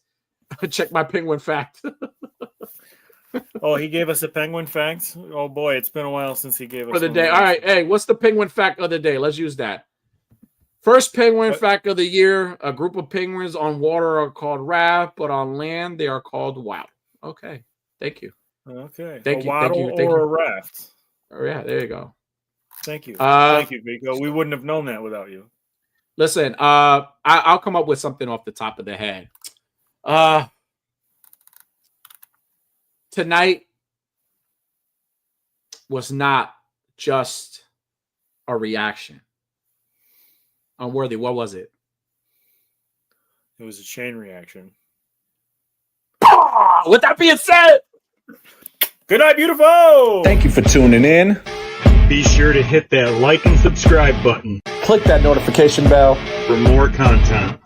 Speaker 1: Check my penguin fact.
Speaker 2: Oh, he gave us a penguin fact? Oh, boy, it's been a while since he gave us
Speaker 1: for the day. All right, hey, what's the penguin fact of the day? Let's use that. First penguin fact of the year, a group of penguins on water are called raft, but on land they are called wow. Okay, thank you.
Speaker 2: Okay.
Speaker 1: Thank you.
Speaker 2: Or a raft.
Speaker 1: Oh, yeah, there you go.
Speaker 2: Thank you. Thank you, Vico. We wouldn't have known that without you.
Speaker 1: Listen, I'll come up with something off the top of the head. Tonight was not just a reaction. Unworthy. What was it?
Speaker 2: It was a chain reaction.
Speaker 1: With that being said,
Speaker 2: good night, beautiful.
Speaker 5: Thank you for tuning in.
Speaker 6: Be sure to hit that like and subscribe button.
Speaker 5: Click that notification bell
Speaker 6: for more content.